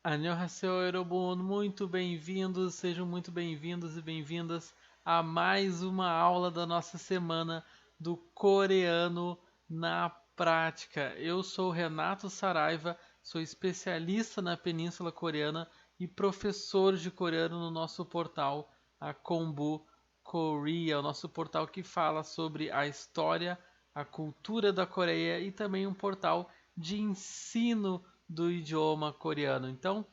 Annyeonghaseyo, Eurobon, muito bem-vindos, sejam muito bem-vindos e bem-vindas a mais uma aula da nossa semana do coreano na prática. Eu sou Renato Saraiva, sou especialista na Península Coreana e professor de coreano no nosso portal, a Kombu Korea, o nosso portal que fala sobre a história, a cultura da Coreia e também um portal de ensino do idioma coreano. Então,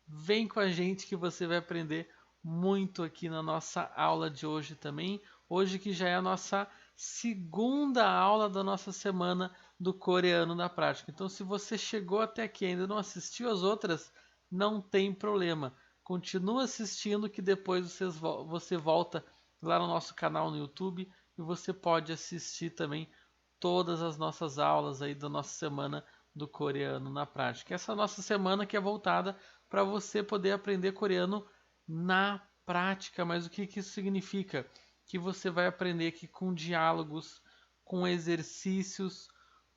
vem com a gente que você vai aprender muito aqui na nossa aula de hoje também. Hoje que já é a nossa segunda aula da nossa semana do coreano na prática. Então, se você chegou até aqui e ainda não assistiu as outras, não tem problema. Continua assistindo que depois você volta lá no nosso canal no YouTube e você pode assistir também todas as nossas aulas aí da nossa semana do coreano na prática. Essa nossa semana que é voltada para você poder aprender coreano na prática. Mas o que, que isso significa? Que você vai aprender aqui com diálogos, com exercícios,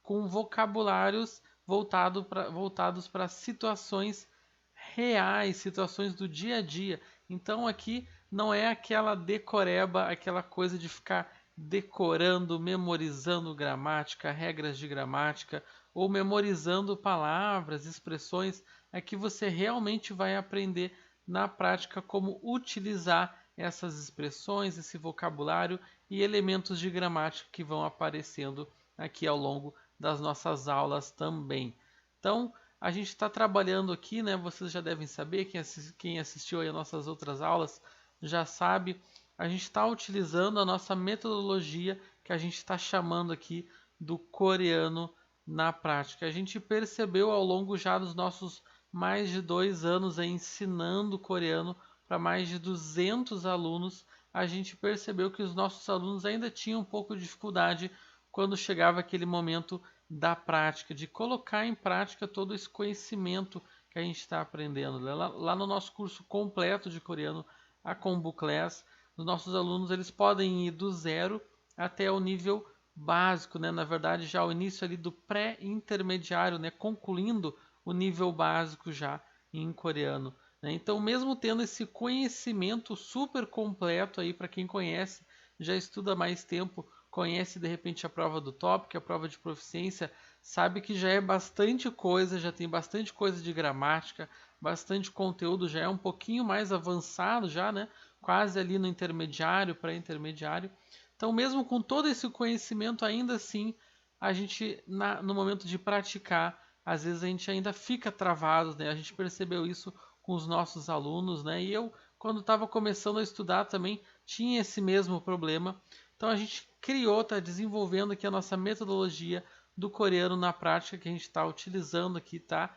com vocabulários voltados para situações reais, situações do dia a dia. Então aqui não é aquela decoreba, aquela coisa de ficar decorando, memorizando gramática, regras de gramática ou memorizando palavras, expressões. Aqui você realmente vai aprender na prática como utilizar essas expressões, esse vocabulário e elementos de gramática que vão aparecendo aqui ao longo das nossas aulas também. Então, a gente está trabalhando aqui, né? Vocês já devem saber, quem assistiu aí as nossas outras aulas já sabe. A gente está utilizando a nossa metodologia que a gente está chamando aqui do coreano na prática. A gente percebeu ao longo já dos nossos mais de 2 anos aí ensinando coreano para mais de 200 alunos, a gente percebeu que os nossos alunos ainda tinham um pouco de dificuldade quando chegava aquele momento da prática, de colocar em prática todo esse conhecimento que a gente está aprendendo. Lá no nosso curso completo de coreano, a Kombu Class, os nossos alunos eles podem ir do zero até o nível básico, né? Na verdade, já o início ali do pré-intermediário, né? Concluindo o nível básico já em coreano. Né? Então, mesmo tendo esse conhecimento super completo aí para quem conhece, já estuda mais tempo, conhece de repente a prova do TOPIK, a prova de proficiência, sabe que já é bastante coisa, já tem bastante coisa de gramática, bastante conteúdo, já é um pouquinho mais avançado já, né? Quase ali no intermediário, pré-intermediário. Então, mesmo com todo esse conhecimento, ainda assim, a gente, no momento de praticar, às vezes a gente ainda fica travado, né? A gente percebeu isso com os nossos alunos, né? E eu, quando estava começando a estudar também, tinha esse mesmo problema. Então a gente criou, está desenvolvendo aqui a nossa metodologia do coreano na prática que a gente está utilizando aqui, tá?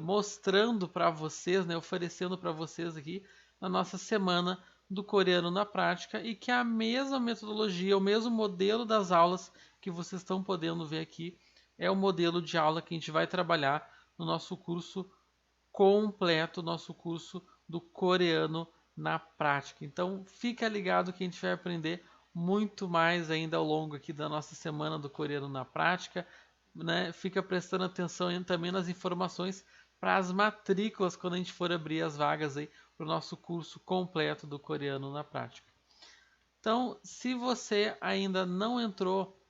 Mostrando para vocês, né? Oferecendo para vocês aqui na nossa semana do coreano na prática e que é a mesma metodologia, o mesmo modelo das aulas que vocês estão podendo ver aqui é o modelo de aula que a gente vai trabalhar no nosso curso completo, nosso curso do coreano na prática. Então, fica ligado que a gente vai aprender muito mais ainda ao longo aqui da nossa semana do coreano na prática, né? Fica prestando atenção também nas informações para as matrículas quando a gente for abrir as vagas aí para o nosso curso completo do coreano na prática. Então, se você ainda não entrou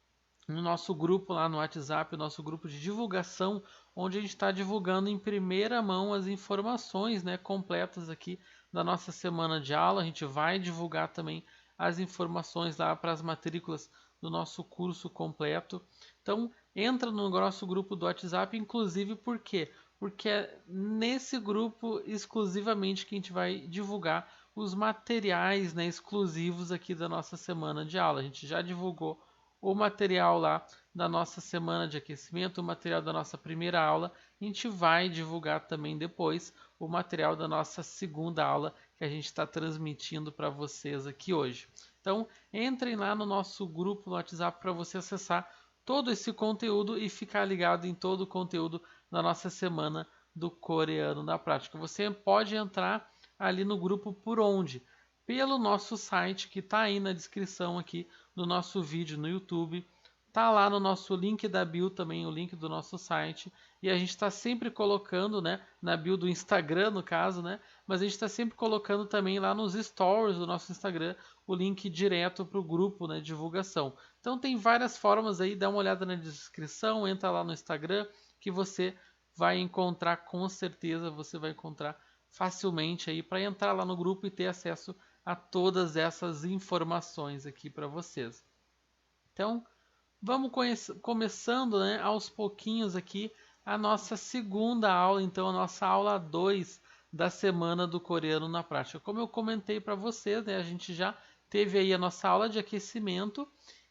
no nosso grupo lá no WhatsApp, o nosso grupo de divulgação, onde a gente está divulgando em primeira mão as informações, né, completas aqui da nossa semana de aula. A gente vai divulgar também as informações lá para as matrículas do nosso curso completo. Então, entra no nosso grupo do WhatsApp, inclusive por quê? Porque é nesse grupo exclusivamente que a gente vai divulgar os materiais, né, exclusivos aqui da nossa semana de aula. A gente já divulgou o material lá da nossa semana de aquecimento, o material da nossa primeira aula. A gente vai divulgar também depois o material da nossa segunda aula que a gente está transmitindo para vocês aqui hoje. Então, entrem lá no nosso grupo no WhatsApp para você acessar todo esse conteúdo e ficar ligado em todo o conteúdo da nossa semana do coreano na prática. Você pode entrar ali no grupo por onde? Pelo nosso site que está aí na descrição aqui do nosso vídeo no YouTube. Tá lá no nosso link da bio também, o link do nosso site. E a gente está sempre colocando, né, na bio do Instagram, no caso, né, mas a gente está sempre colocando também lá nos stories do nosso Instagram o link direto para o grupo, né, de divulgação. Então tem várias formas aí, dá uma olhada na descrição, entra lá no Instagram que você vai encontrar, com certeza você vai encontrar facilmente aí para entrar lá no grupo e ter acesso a todas essas informações aqui para vocês. Então, vamos começando, né, aos pouquinhos aqui a nossa segunda aula, então a nossa aula 2 da semana do coreano na prática. Como eu comentei para vocês, né, a gente já teve aí a nossa aula de aquecimento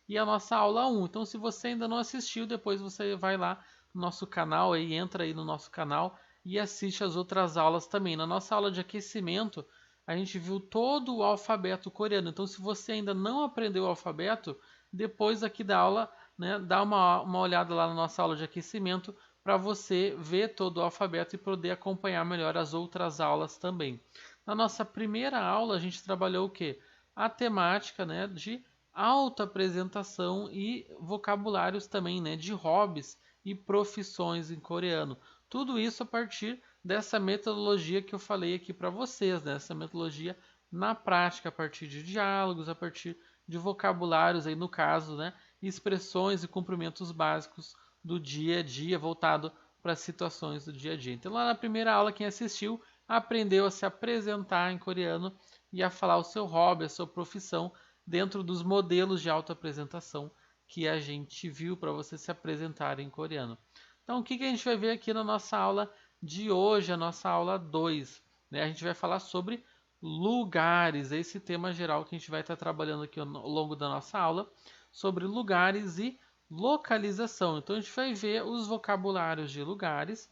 e a nossa aula 1. Então, se você ainda não assistiu, depois você vai lá no nosso canal, aí, entra aí no nosso canal e assiste as outras aulas também. Na nossa aula de aquecimento, a gente viu todo o alfabeto coreano. Então, se você ainda não aprendeu o alfabeto, depois aqui da aula, né, dá uma olhada lá na nossa aula de aquecimento para você ver todo o alfabeto e poder acompanhar melhor as outras aulas também. Na nossa primeira aula, a gente trabalhou o quê? A temática, né, de autoapresentação e vocabulários também, né, de hobbies e profissões em coreano. Tudo isso a partir dessa metodologia que eu falei aqui para vocês, né? Essa metodologia na prática, a partir de diálogos, a partir de vocabulários, aí no caso, né? Expressões e cumprimentos básicos do dia a dia, voltado para as situações do dia a dia. Então, lá na primeira aula, quem assistiu aprendeu a se apresentar em coreano e a falar o seu hobby, a sua profissão, dentro dos modelos de autoapresentação que a gente viu para você se apresentar em coreano. Então, o que a gente vai ver aqui na nossa aula de hoje, a nossa aula 2? Né? A gente vai falar sobre lugares, esse tema geral que a gente vai estar trabalhando aqui ao longo da nossa aula, sobre lugares e localização. Então, a gente vai ver os vocabulários de lugares,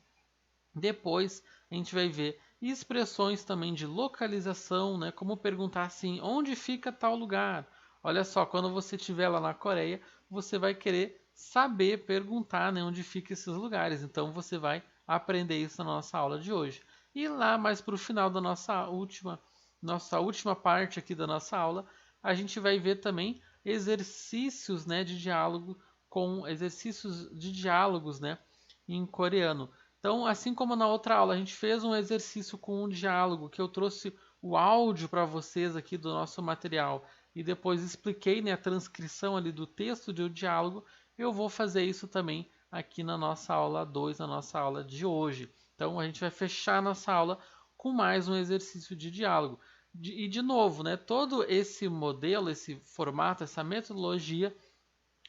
depois a gente vai ver expressões também de localização, né? Como perguntar assim, onde fica tal lugar? Olha só, quando você estiver lá na Coreia, você vai querer saber perguntar, né, onde fica esses lugares. Então você vai aprender isso na nossa aula de hoje. E lá mais para o final da nossa última parte aqui da nossa aula, a gente vai ver também exercícios, né, de diálogo com exercícios de diálogos, né, em coreano. Então, assim como na outra aula, a gente fez um exercício com um diálogo, que eu trouxe o áudio para vocês aqui do nosso material e depois expliquei, né, a transcrição ali do texto do diálogo, eu vou fazer isso também aqui na nossa aula 2, na nossa aula de hoje. Então, a gente vai fechar nossa aula com mais um exercício de diálogo. E, de novo, né, todo esse modelo, esse formato, essa metodologia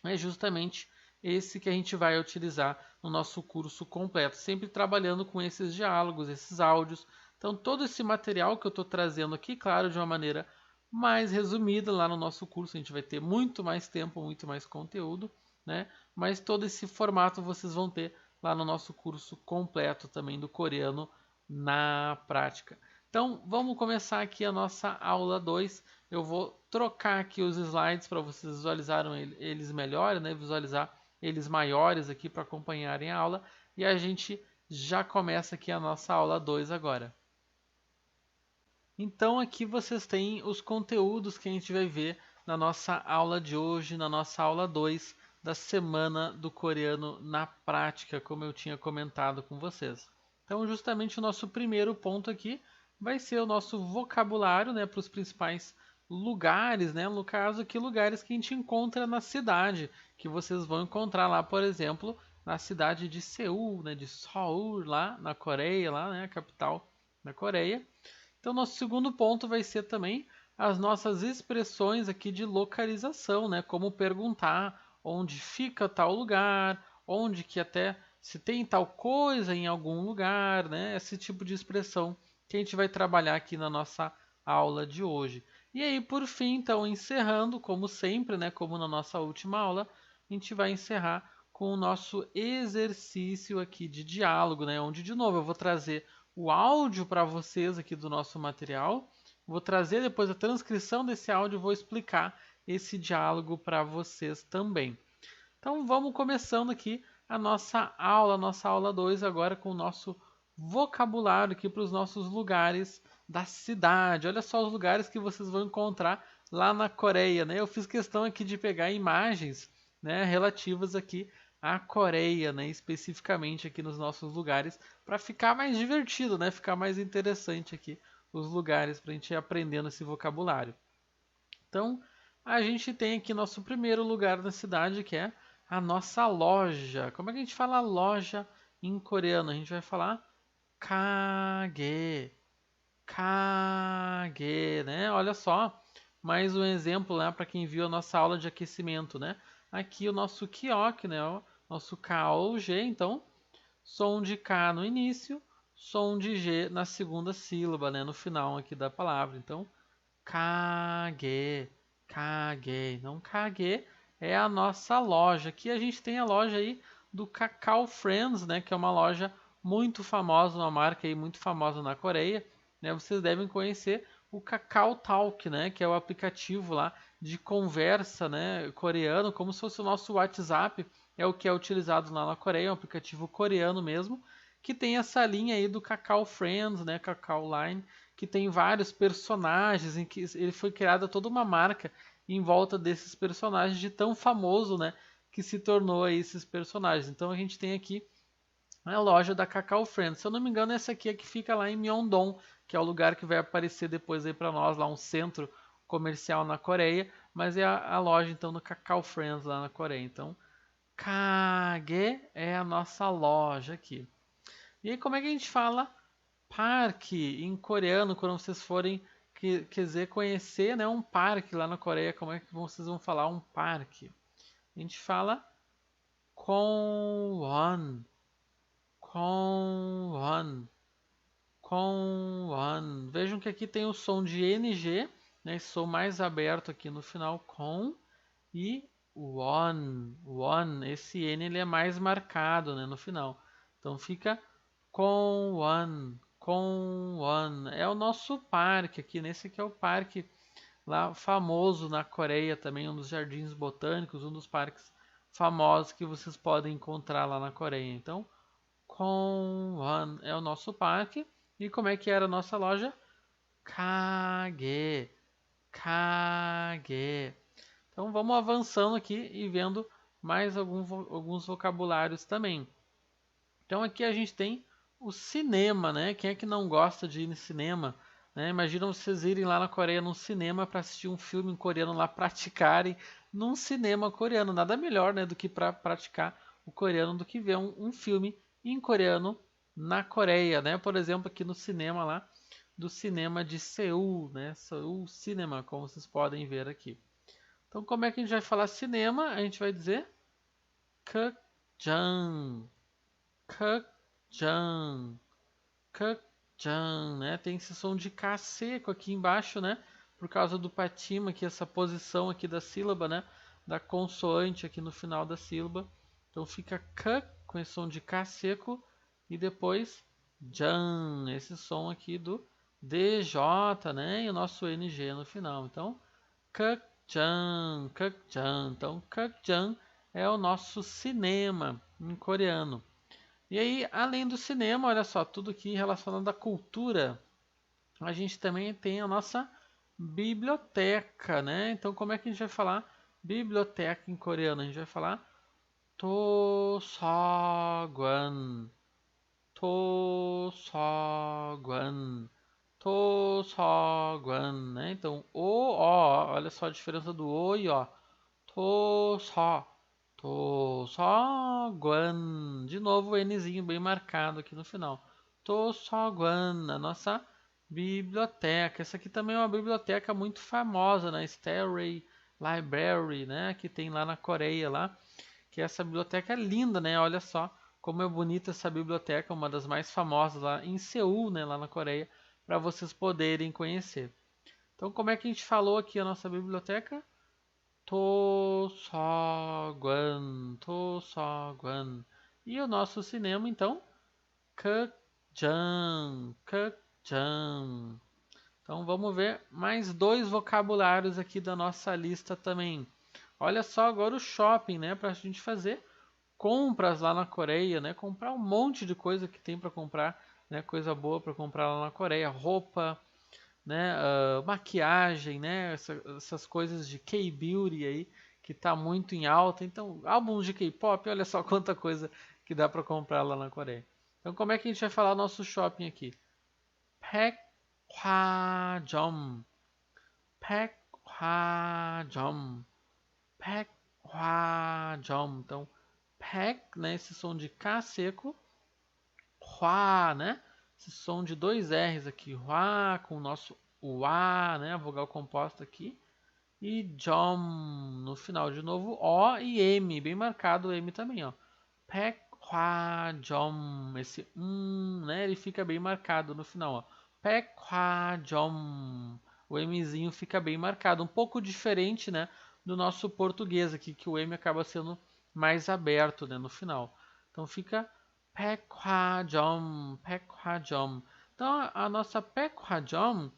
é justamente esse que a gente vai utilizar no nosso curso completo, sempre trabalhando com esses diálogos, esses áudios. Então, todo esse material que eu estou trazendo aqui, claro, de uma maneira mais resumida lá no nosso curso, a gente vai ter muito mais tempo, muito mais conteúdo, né? Mas todo esse formato vocês vão ter lá no nosso curso completo também do coreano na prática. Então, vamos começar aqui a nossa aula 2. Eu vou trocar aqui os slides para vocês visualizarem eles melhor, né? Visualizar eles maiores aqui para acompanharem a aula. E a gente já começa aqui a nossa aula 2 agora. Então aqui vocês têm os conteúdos que a gente vai ver na nossa aula de hoje, na nossa aula 2 da semana do coreano na prática, como eu tinha comentado com vocês. Então justamente o nosso primeiro ponto aqui vai ser o nosso vocabulário, né, para os principais lugares, né, no caso aqui lugares que a gente encontra na cidade, que vocês vão encontrar lá, por exemplo, na cidade de Seul, né, de Seoul, lá na Coreia, lá, né, a capital da Coreia. Então, nosso segundo ponto vai ser também as nossas expressões aqui de localização, né? Como perguntar onde fica tal lugar, onde que até se tem tal coisa em algum lugar, né? Esse tipo de expressão que a gente vai trabalhar aqui na nossa aula de hoje. E aí, por fim, então, encerrando, como sempre, né? Como na nossa última aula, a gente vai encerrar com o nosso exercício aqui de diálogo, né? Onde, de novo, eu vou trazer o áudio para vocês aqui do nosso material. Vou trazer depois a transcrição desse áudio e vou explicar esse diálogo para vocês também. Então vamos começando aqui a nossa aula 2 agora com o nosso vocabulário aqui para os nossos lugares da cidade. Olha só os lugares que vocês vão encontrar lá na Coreia, né? Eu fiz questão aqui de pegar imagens, né, relativas aqui à Coreia, né, especificamente aqui nos nossos lugares, para ficar mais divertido, né, ficar mais interessante aqui os lugares para a gente ir aprendendo esse vocabulário. Então, a gente tem aqui nosso primeiro lugar na cidade, que é a nossa loja. Como é que a gente fala loja em coreano? A gente vai falar kage, kage, né? Olha só, mais um exemplo, né, para quem viu a nossa aula de aquecimento, né? Aqui o nosso kiosk, né, o nosso K ou G, então, som de K no início, som de G na segunda sílaba, né, no final aqui da palavra. Então, kage, kage, não kage é a nossa loja. Aqui a gente tem a loja aí do Kakao Friends, né, que é uma loja muito famosa, uma marca aí muito famosa na Coreia, né? Vocês devem conhecer o Kakao Talk, né, que é o aplicativo lá de conversa, né, coreano, como se fosse o nosso WhatsApp, é o que é utilizado lá na Coreia, é um aplicativo coreano mesmo, que tem essa linha aí do Kakao Friends, né, Kakao Line, que tem vários personagens, em que ele foi criada toda uma marca em volta desses personagens, de tão famoso, né, que se tornou aí esses personagens. Então a gente tem aqui a loja da Kakao Friends. Se eu não me engano, essa aqui é que fica lá em Myeongdong, que é o lugar que vai aparecer depois aí para nós, lá um centro comercial na Coreia, mas é a loja então do Kakao Friends lá na Coreia. Então, Kage é a nossa loja aqui. E aí, como é que a gente fala parque em coreano quando vocês forem quiser conhecer, né, um parque lá na Coreia? Como é que vocês vão falar um parque? A gente fala Kwon, Kwon, Kwon. Vejam que aqui tem o som de NG, né, esse som mais aberto aqui no final, com, e won. Esse N ele é mais marcado, né, no final. Então fica com one. É o nosso parque aqui, nesse aqui é o parque lá famoso na Coreia também, um dos jardins botânicos, um dos parques famosos que vocês podem encontrar lá na Coreia. Então, Kwon é o nosso parque. E como é que era a nossa loja? Kage, Kage. Então vamos avançando aqui e vendo mais alguns vocabulários também. Então aqui a gente tem o cinema, né? Quem é que não gosta de ir no cinema? Né? Imagina vocês irem lá na Coreia num cinema para assistir um filme em coreano lá, praticarem num cinema coreano. Nada melhor, né, do que para praticar o coreano do que ver um filme em coreano na Coreia, né? Por exemplo, aqui no cinema lá do cinema de Seul, né? Seul Cinema, como vocês podem ver aqui. Então, como é que a gente vai falar cinema? A gente vai dizer 극장, 극장, 극장, né? Tem esse som de K seco aqui embaixo, né? Por causa do patima aqui, essa posição aqui da sílaba, né? Da consoante aqui no final da sílaba. Então fica K com esse som de K seco e depois Jan, esse som aqui do DJ, né? E o nosso NG no final. Então, Kakjan, Kakjan. Então, Kakjan é o nosso cinema em coreano. E aí, além do cinema, olha só, tudo aqui relacionado à cultura, a gente também tem a nossa biblioteca, né? Então, como é que a gente vai falar biblioteca em coreano? A gente vai falar 도서관, 도서관, 도서관, né? Então, olha só a diferença do o e ó. 도서, 도서관. De novo, o Nzinho bem marcado aqui no final. 도서관, a nossa biblioteca. Essa aqui também é uma biblioteca muito famosa, né? Stairway Library, né? Que tem lá na Coreia, lá. Que essa biblioteca é linda, né? Olha só como é bonita essa biblioteca, uma das mais famosas lá em Seul, né? Lá na Coreia, para vocês poderem conhecer. Então, como é que a gente falou aqui a nossa biblioteca? 도서관, 도서관. E o nosso cinema, então, 극장, 극장. Então vamos ver mais dois vocabulários aqui da nossa lista também. Olha só agora o shopping, né, para a gente fazer compras lá na Coreia, né, comprar um monte de coisa que tem para comprar, né, coisa boa para comprar lá na Coreia, roupa, né, maquiagem, né, essas coisas de K-beauty aí que está muito em alta. Então, álbuns de K-pop, olha só quanta coisa que dá para comprar lá na Coreia. Então, como é que a gente vai falar nosso shopping aqui? 백화점, 백화점, 백화점. Então, 백, né, esse som de K seco, hua, né? Esse som de dois R's aqui, hua, com o nosso uá, né? A vogal composta aqui. E jom no final de novo, O e M, bem marcado o M também, ó. 백화점, esse né? Ele fica bem marcado no final, ó. 백화점, o Mzinho fica bem marcado, um pouco diferente, né? Do nosso português aqui, que o M acaba sendo mais aberto, né? No final. Então fica 백화점, 백화점. Então a nossa 백화점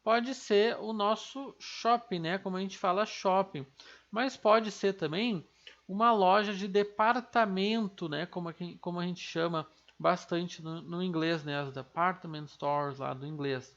pode ser o nosso shopping, né? Como a gente fala shopping. Mas pode ser também uma loja de departamento, né? Como a gente chama bastante no inglês, né? As department stores lá do inglês.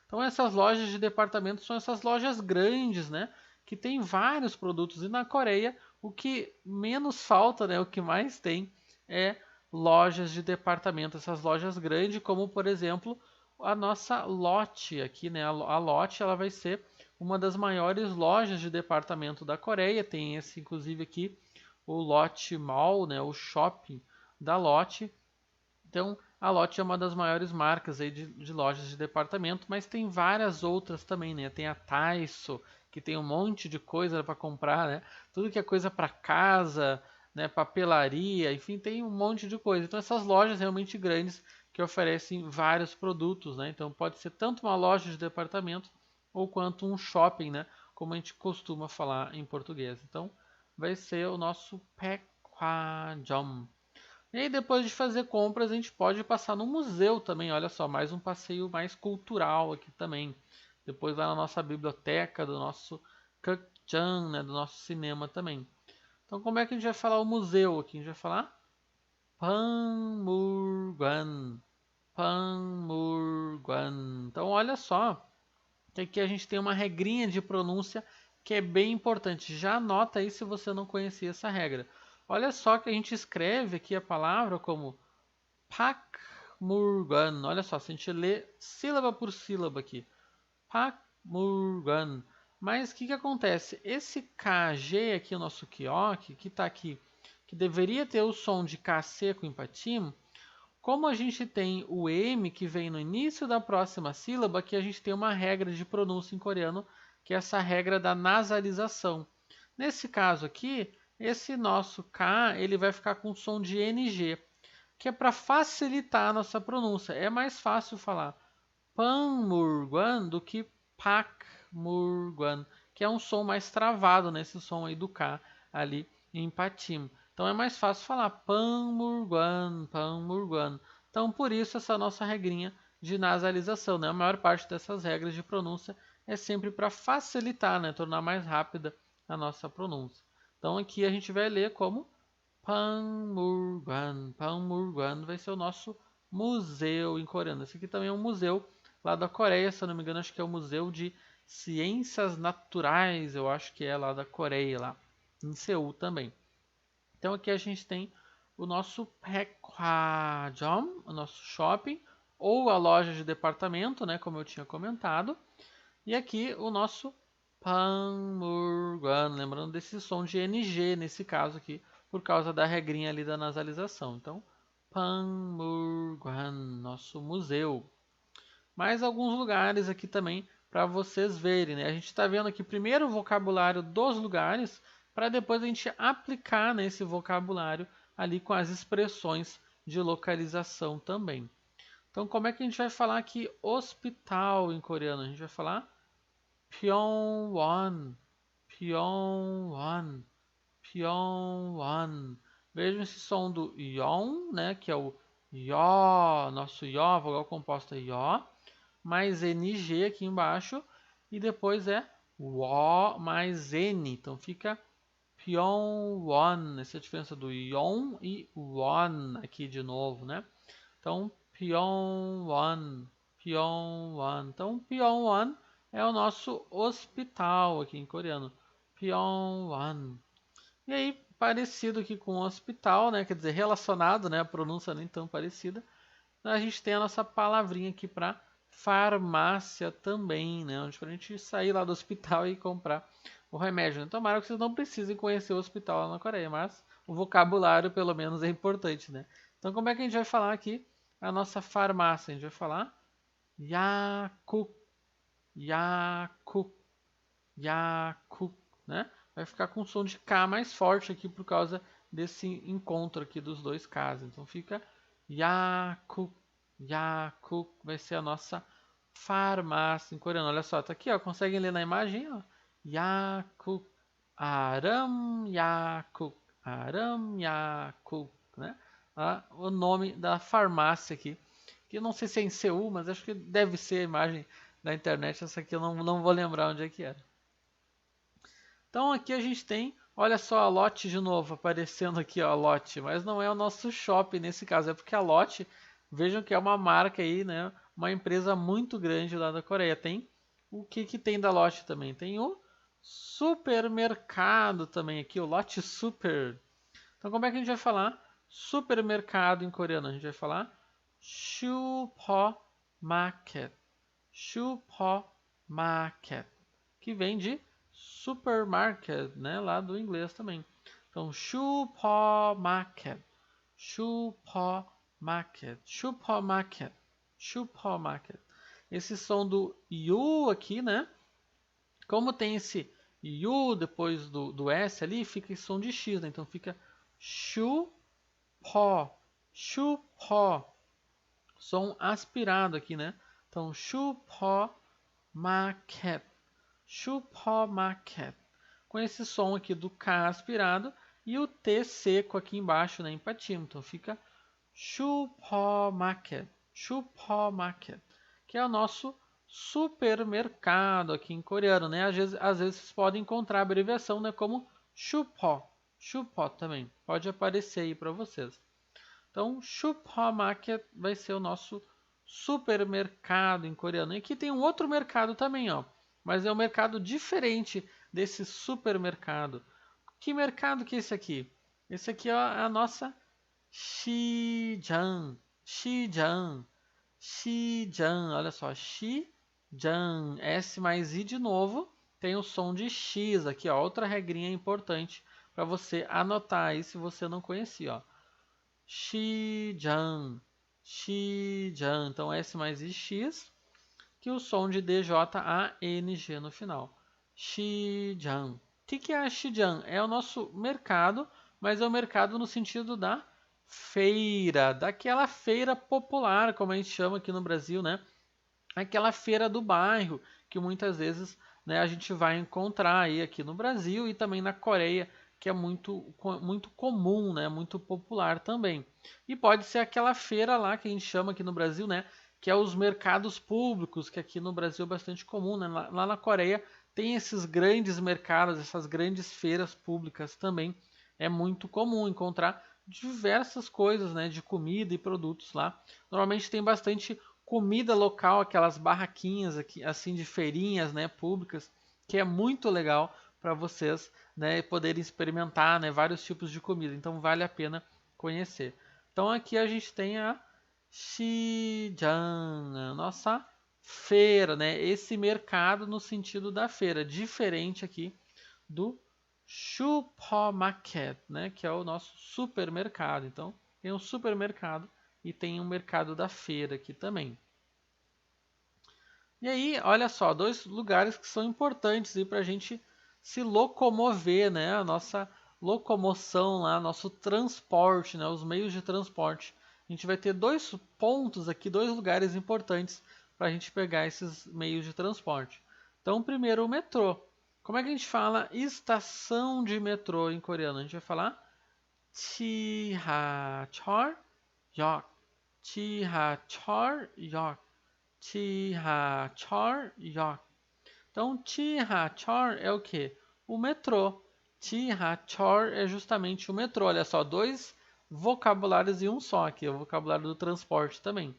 Então essas lojas de departamento são essas lojas grandes, né? Que tem vários produtos. E na Coreia, o que menos falta, né? O que mais tem é lojas de departamento. Essas lojas grandes, como por exemplo a nossa Lotte aqui, né? A Lotte ela vai ser uma das maiores lojas de departamento da Coreia. Tem esse, inclusive aqui, o Lotte Mall, né? O shopping da Lotte. Então, a Lotte é uma das maiores marcas aí de lojas de departamento, mas tem várias outras também, né? Tem a Taiso, que tem um monte de coisa para comprar, né? Tudo que é coisa para casa, né? Papelaria, enfim, tem um monte de coisa. Então, essas lojas realmente grandes que oferecem vários produtos, né? Então, pode ser tanto uma loja de departamento ou quanto um shopping, né? Como a gente costuma falar em português. Então, vai ser o nosso 백화점. E aí, depois de fazer compras, a gente pode passar no museu também. Olha só, mais um passeio mais cultural aqui também. Depois lá na nossa biblioteca, do nosso Kakchan, né, do nosso cinema também. Então, como é que a gente vai falar o museu aqui? A gente vai falar Panmurguan. Panmurguan. Então, olha só, que aqui a gente tem uma regrinha de pronúncia que é bem importante. Já anota aí se você não conhecia essa regra. Olha só que a gente escreve aqui a palavra como Pakmurgan. Olha só, se a gente lê sílaba por sílaba aqui. Pakmurgan. Mas o que acontece? Esse KG aqui, o nosso Kioque, que está aqui, que deveria ter o som de K seco em patim, como a gente tem o M que vem no início da próxima sílaba, aqui a gente tem uma regra de pronúncia em coreano, que é essa regra da nasalização. Nesse caso aqui, esse nosso K ele vai ficar com som de NG, que é para facilitar a nossa pronúncia. É mais fácil falar Panmurguan do que Pakmurguan, que é um som mais travado nesse som aí do K ali em patim. Então é mais fácil falar Panmurguan, Panmurguan. Então por isso essa nossa regrinha de nasalização, né? A maior parte dessas regras de pronúncia é sempre para facilitar, né? Tornar mais rápida a nossa pronúncia. Então aqui a gente vai ler como Panmurguan. Panmurguan vai ser o nosso museu em coreano. Esse aqui também é um museu lá da Coreia, se eu não me engano, acho que é o Museu de Ciências Naturais, eu acho que é lá da Coreia, lá em Seul também. Então aqui a gente tem o nosso 백화점, o nosso shopping, ou a loja de departamento, né, como eu tinha comentado. E aqui o nosso Panmurguan, lembrando desse som de NG nesse caso aqui, por causa da regrinha ali da nasalização. Então, Panmurguan, nosso museu. Mais alguns lugares aqui também para vocês verem, né? A gente está vendo aqui primeiro o vocabulário dos lugares, para depois a gente aplicar nesse vocabulário ali com as expressões de localização também. Então, como é que a gente vai falar aqui hospital em coreano? A gente vai falar Pyongyang, Pyongyang, Pyongyang. Vejam esse som do yon, né, que é o yó, nosso yó, vogal composta yó, mais NG aqui embaixo, e depois é wo mais N. Então fica Pyongyang, essa é a diferença do yon e won aqui de novo, né? Então Pyongyang, Pyongyang. Então Pyongyang é o nosso hospital aqui em coreano. Pyongyang. E aí, parecido aqui com o hospital, né? Quer dizer, relacionado, né? A pronúncia nem tão parecida. A gente tem a nossa palavrinha aqui para farmácia também, né? Onde pra gente sair lá do hospital e comprar o remédio. Né? Tomara que vocês não precisem conhecer o hospital lá na Coreia, mas o vocabulário pelo menos é importante, né? Então como é que a gente vai falar aqui a nossa farmácia? A gente vai falar Yakuk, Yakuk, Yakuk, né? Vai ficar com o som de K mais forte aqui por causa desse encontro aqui dos dois Ks. Então fica Yakuk, Yakuk, vai ser a nossa farmácia em coreano. Olha só, tá aqui, ó. Conseguem ler na imagem, ó. Yakuk, Aram Yakuk, Aram Yakuk, né? Ah, o nome da farmácia aqui. Que eu não sei se é em Seul, mas acho que deve ser a imagem da internet. Essa aqui eu não vou lembrar onde é que era. Então aqui a gente tem, olha só a Lotte de novo aparecendo aqui, ó, a Lotte, mas não é o nosso shopping nesse caso, é porque a Lotte, vejam que é uma marca aí, né, uma empresa muito grande lá da Coreia. Tem o que que tem da Lotte também? Tem o supermercado também aqui, o Lotte Super. Então como é que a gente vai falar supermercado em coreano? A gente vai falar supermarket, supermarket, que vem de supermarket, né? Lá do inglês também. Então, supermarket, supermarket, supermarket, supermarket. Esse som do you aqui, né? Como tem esse you depois do S ali, fica esse som de X, né? Então fica super, super. Som aspirado aqui, né? Então, supermarket, supermarket. Com esse som aqui do K aspirado e o T seco aqui embaixo, né, empatimo. Então fica supermarket, supermarket, que é o nosso supermercado aqui em coreano, né? Às vezes vocês podem encontrar a abreviação, né, como super, super também. Pode aparecer aí para vocês. Então, supermarket vai ser o nosso supermercado em coreano. E aqui tem um outro mercado também, ó. Mas é um mercado diferente desse supermercado. Que mercado que é esse aqui? Esse aqui é a nossa Shijang. Shijang. Shijang. Olha só. Shijang. S mais I de novo. Tem o som de X aqui, ó. Outra regrinha importante para você anotar aí se você não conhecia, ó. Shijang, Shijang. Então S mais I X, que o som de D-J-A-N-G no final. Shijang. O que é a Shijang? É o nosso mercado, mas é o mercado no sentido da feira, daquela feira popular, como a gente chama aqui no Brasil, né? Aquela feira do bairro, que muitas vezes, né, a gente vai encontrar aí aqui no Brasil e também na Coreia, que é muito comum, né, muito popular também. E pode ser aquela feira lá que a gente chama aqui no Brasil, né, que é os mercados públicos, que aqui no Brasil é bastante comum, né? Lá na Coreia tem esses grandes mercados, essas grandes feiras públicas também. É muito comum encontrar diversas coisas, né, de comida e produtos lá. Normalmente tem bastante comida local, aquelas barraquinhas aqui, assim de feirinhas, né, públicas, que é muito legal para vocês, né, poderem experimentar, né, vários tipos de comida. Então vale a pena conhecer. Então aqui a gente tem a Shijang, a nossa feira, né, esse mercado no sentido da feira, diferente aqui do supermarket, né, que é o nosso supermercado. Então tem um supermercado e tem um mercado da feira aqui também. E aí, olha só, dois lugares que são importantes para a gente se locomover, né? A nossa locomoção lá, nosso transporte, né? Os meios de transporte. A gente vai ter dois pontos aqui, dois lugares importantes para a gente pegar esses meios de transporte. Então, primeiro o metrô. Como é que a gente fala estação de metrô em coreano? A gente vai falar 지하철역, 지하철역, 지하철역. Então, 지하철 é o que? O metrô. 지하철 é justamente o metrô. Olha só, dois vocabulários em um só aqui, o vocabulário do transporte também.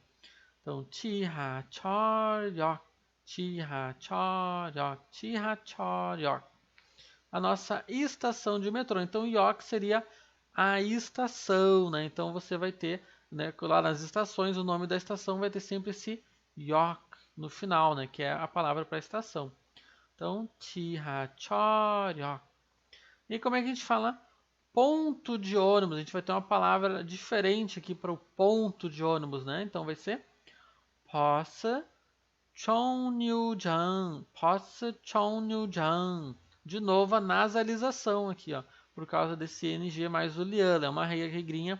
Então, 지하철역, 지하철역, 지하철역. a nossa estação de metrô. Então, yok seria a estação, né? Então, você vai ter, né, lá nas estações, o nome da estação vai ter sempre esse yok no final, né? Que é a palavra para estação. Então, 지하철역. E como é que a gente fala ponto de ônibus? A gente vai ter uma palavra diferente aqui para o ponto de ônibus, né? Então, vai ser 버스 정류장, 버스 정류장. De novo a nasalização aqui, ó, por causa desse NG mais o liana. É uma regrinha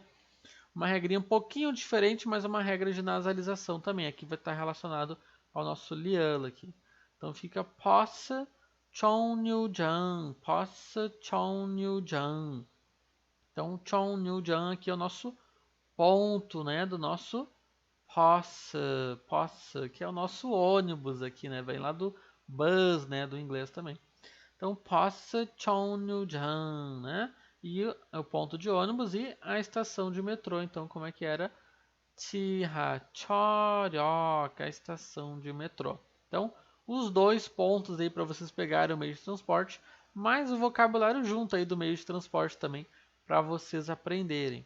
um pouquinho diferente, mas é uma regra de nasalização também. Aqui vai estar relacionado ao nosso liana aqui. Então fica 버스 정류장, 버스 정류장. Então 정류장 aqui é o nosso ponto, né, do nosso possa, que é o nosso ônibus aqui, né? Vem lá do bus, né? Do inglês também. Então, possa Cheonryujan, né? E o ponto de ônibus e a estação de metrô. Então, como é que era? 지하철역, a estação de metrô. Então, os dois pontos aí para vocês pegarem o meio de transporte, mais o vocabulário junto aí do meio de transporte também, para vocês aprenderem.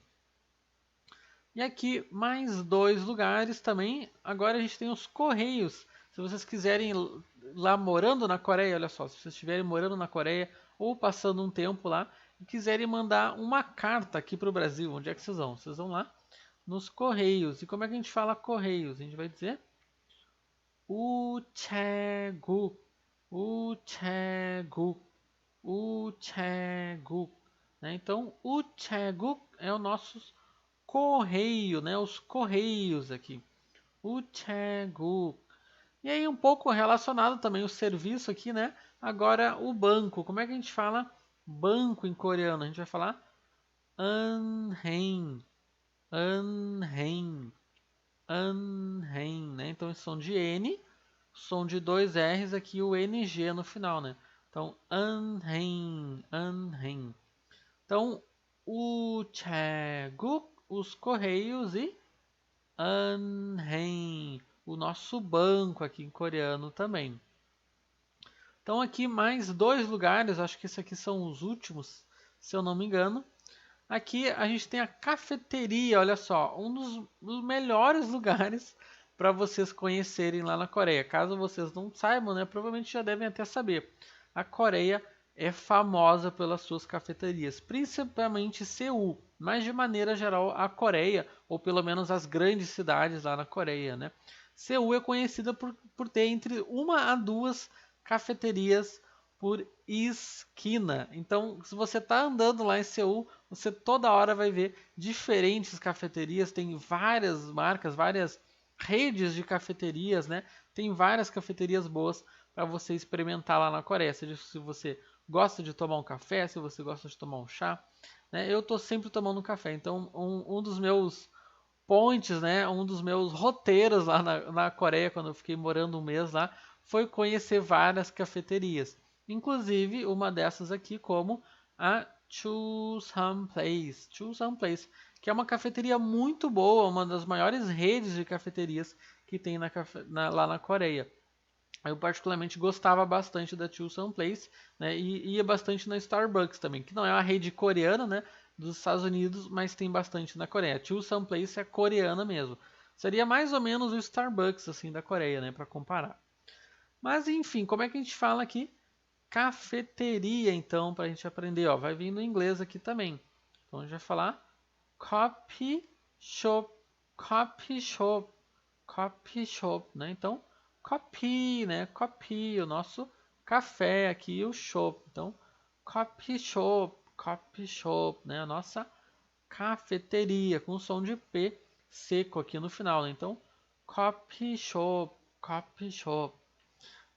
E aqui mais dois lugares também. Agora a gente tem os Correios. Se vocês quiserem lá morando na Coreia, olha só, se vocês estiverem morando na Coreia ou passando um tempo lá e quiserem mandar uma carta aqui para o Brasil, onde é que vocês vão? Vocês vão lá nos Correios. E como é que a gente fala Correios? A gente vai dizer 우체국, 우체국, 우체국. Né? Então, 우체국 é o nosso correio, né? Os correios aqui. 우체국. E aí um pouco relacionado também o serviço aqui, né? Agora o banco. Como é que a gente fala banco em coreano? A gente vai falar 은행, 은행, 은행, né? Então som de N, som de dois R's aqui o NG no final, né? Então 은행, 은행. Então 우체국, os correios e 은행, o nosso banco aqui em coreano também. Então aqui mais dois lugares, acho que esses aqui são os últimos, se eu não me engano. Aqui a gente tem a cafeteria, olha só, um dos melhores lugares para vocês conhecerem lá na Coreia. Caso vocês não saibam, né, provavelmente já devem até saber. A Coreia é famosa pelas suas cafeterias, principalmente Seul, mas de maneira geral a Coreia, ou pelo menos as grandes cidades lá na Coreia, né? Seul é conhecida por ter entre uma a duas cafeterias por esquina. Então, se você está andando lá em Seul, você toda hora vai ver diferentes cafeterias, tem várias marcas, várias redes de cafeterias, né? Tem várias cafeterias boas para você experimentar lá na Coreia, seja se você gosta de tomar um café, se você gosta de tomar um chá, né? Eu estou sempre tomando um café, então um dos meus points, né? Um dos meus roteiros lá na Coreia, quando eu fiquei morando um mês lá, foi conhecer várias cafeterias. Inclusive uma dessas aqui, como a Chuseon Place. Chuseon Place, que é uma cafeteria muito boa, uma das maiores redes de cafeterias que tem lá na Coreia. Eu particularmente gostava bastante da Chuseon Place, né, e ia bastante na Starbucks também, que não é uma rede coreana, né, dos Estados Unidos, mas tem bastante na Coreia. A Chuseon Place é coreana mesmo. Seria mais ou menos o Starbucks assim da Coreia, né, para comparar. Mas enfim, como é que a gente fala aqui? Cafeteria, então, para a gente aprender, ó, vai vir no inglês aqui também. Então a gente vai falar coffee shop, coffee shop, coffee shop, né? Então coffee, né? Coffee, o nosso café aqui, o shop. Então coffee shop, né? A nossa cafeteria com som de P seco aqui no final, né? Então coffee shop, coffee shop.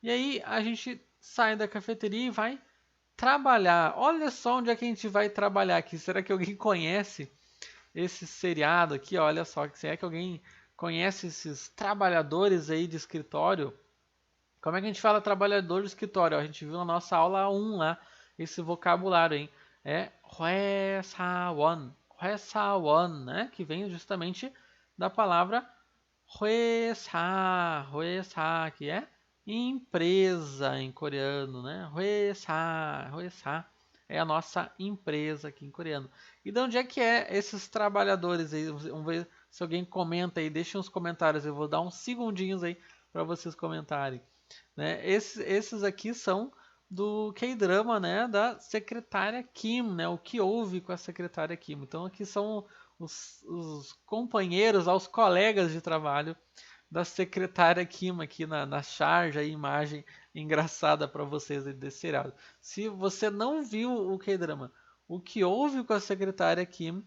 E aí a gente sai da cafeteria e vai trabalhar. Olha só onde é que a gente vai trabalhar aqui. Será que alguém conhece esse seriado aqui? Olha só, será que alguém conhece esses trabalhadores aí de escritório? Como é que a gente fala trabalhador de escritório? A gente viu na nossa aula 1 lá, esse vocabulário, hein? É 회사원, 회사원, né? Que vem justamente da palavra 회사, 회사, que é empresa em coreano, né? Huesa, Huesa é a nossa empresa aqui em coreano. E de onde é que é esses trabalhadores aí? Vamos ver se alguém comenta aí, deixa uns comentários, eu vou dar uns segundinhos aí para vocês comentarem, né? Esses aqui são do K-drama, né, da secretária Kim, né, o que houve com a secretária Kim. Então aqui são os companheiros, os colegas de trabalho da secretária Kim aqui na charge, a imagem engraçada para vocês aí desse seriado. Se você não viu o K-drama, o que houve com a secretária Kim,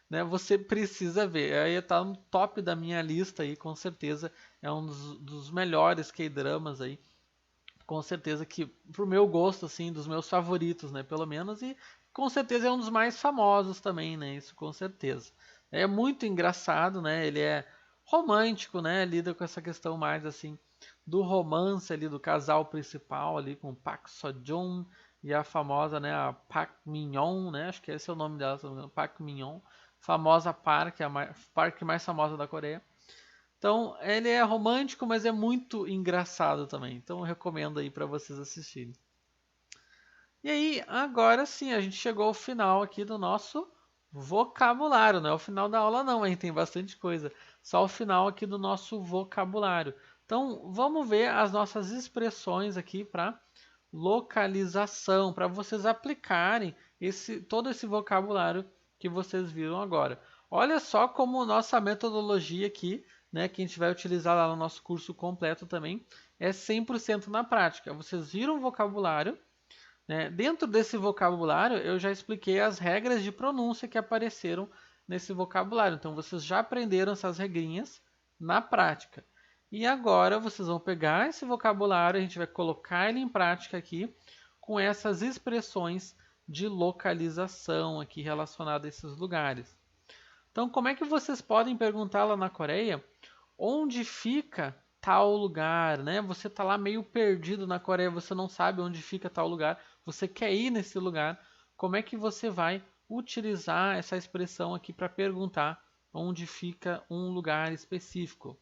né, você precisa ver. Aí está no top da minha lista aí, com certeza. É um dos melhores K-dramas aí. Com certeza que, pro meu gosto, assim, dos meus favoritos, né, pelo menos. E com certeza é um dos mais famosos também, né, isso com certeza. É muito engraçado, né, ele é romântico, né, lida com essa questão mais, assim, do romance ali, do casal principal ali, com Park Seo-joon e a famosa, né, a Park Min-young, né, acho que esse é o nome dela, Park Min-young, famosa Park, a Park mais famosa da Coreia. Então, ele é romântico, mas é muito engraçado também. Então, eu recomendo aí para vocês assistirem. E aí, agora sim, a gente chegou ao final aqui do nosso vocabulário. Não é o final da aula não, hein? Tem bastante coisa. Só o final aqui do nosso vocabulário. Então, vamos ver as nossas expressões aqui para localização, para vocês aplicarem todo esse vocabulário que vocês viram agora. Olha só como nossa metodologia aqui, né, que a gente vai utilizar lá no nosso curso completo também, é 100% na prática. Vocês viram o vocabulário, né? Dentro desse vocabulário, eu já expliquei as regras de pronúncia que apareceram nesse vocabulário. Então, vocês já aprenderam essas regrinhas na prática. E agora, vocês vão pegar esse vocabulário, a gente vai colocar ele em prática aqui com essas expressões de localização aqui relacionadas a esses lugares. Então, como é que vocês podem perguntar lá na Coreia onde fica tal lugar, né? Você está lá meio perdido na Coreia, você não sabe onde fica tal lugar, você quer ir nesse lugar, como é que você vai utilizar essa expressão aqui para perguntar onde fica um lugar específico?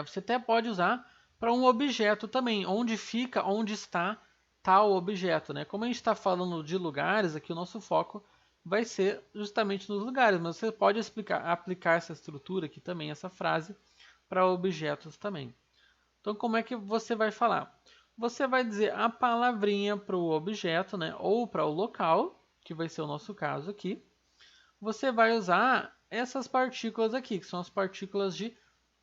Você até pode usar para um objeto também, onde fica, onde está tal objeto, né? Como a gente está falando de lugares, aqui o nosso foco vai ser justamente nos lugares, mas você pode aplicar essa estrutura aqui também, essa frase, para objetos também. Então, como é que você vai falar? Você vai dizer a palavrinha para o objeto, né? Ou para o local, que vai ser o nosso caso aqui. Você vai usar essas partículas aqui, que são as partículas de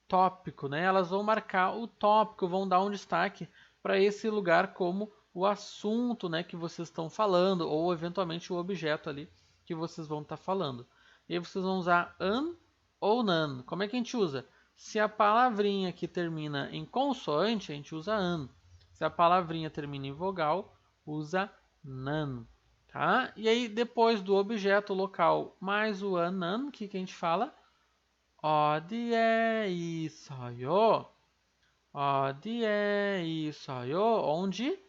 tópico, né? Elas vão marcar o tópico, vão dar um destaque para esse lugar como o assunto, né, que vocês estão falando, ou eventualmente o objeto ali que vocês vão estar falando. E aí vocês vão usar an ou nan. Como é que a gente usa? Se a palavrinha que termina em consoante, a gente usa an. Se a palavrinha termina em vogal, usa nan. Tá? E aí, depois do objeto local mais o an, nan, o que a gente fala? 어디에 있어요? 어디에 있어요? Onde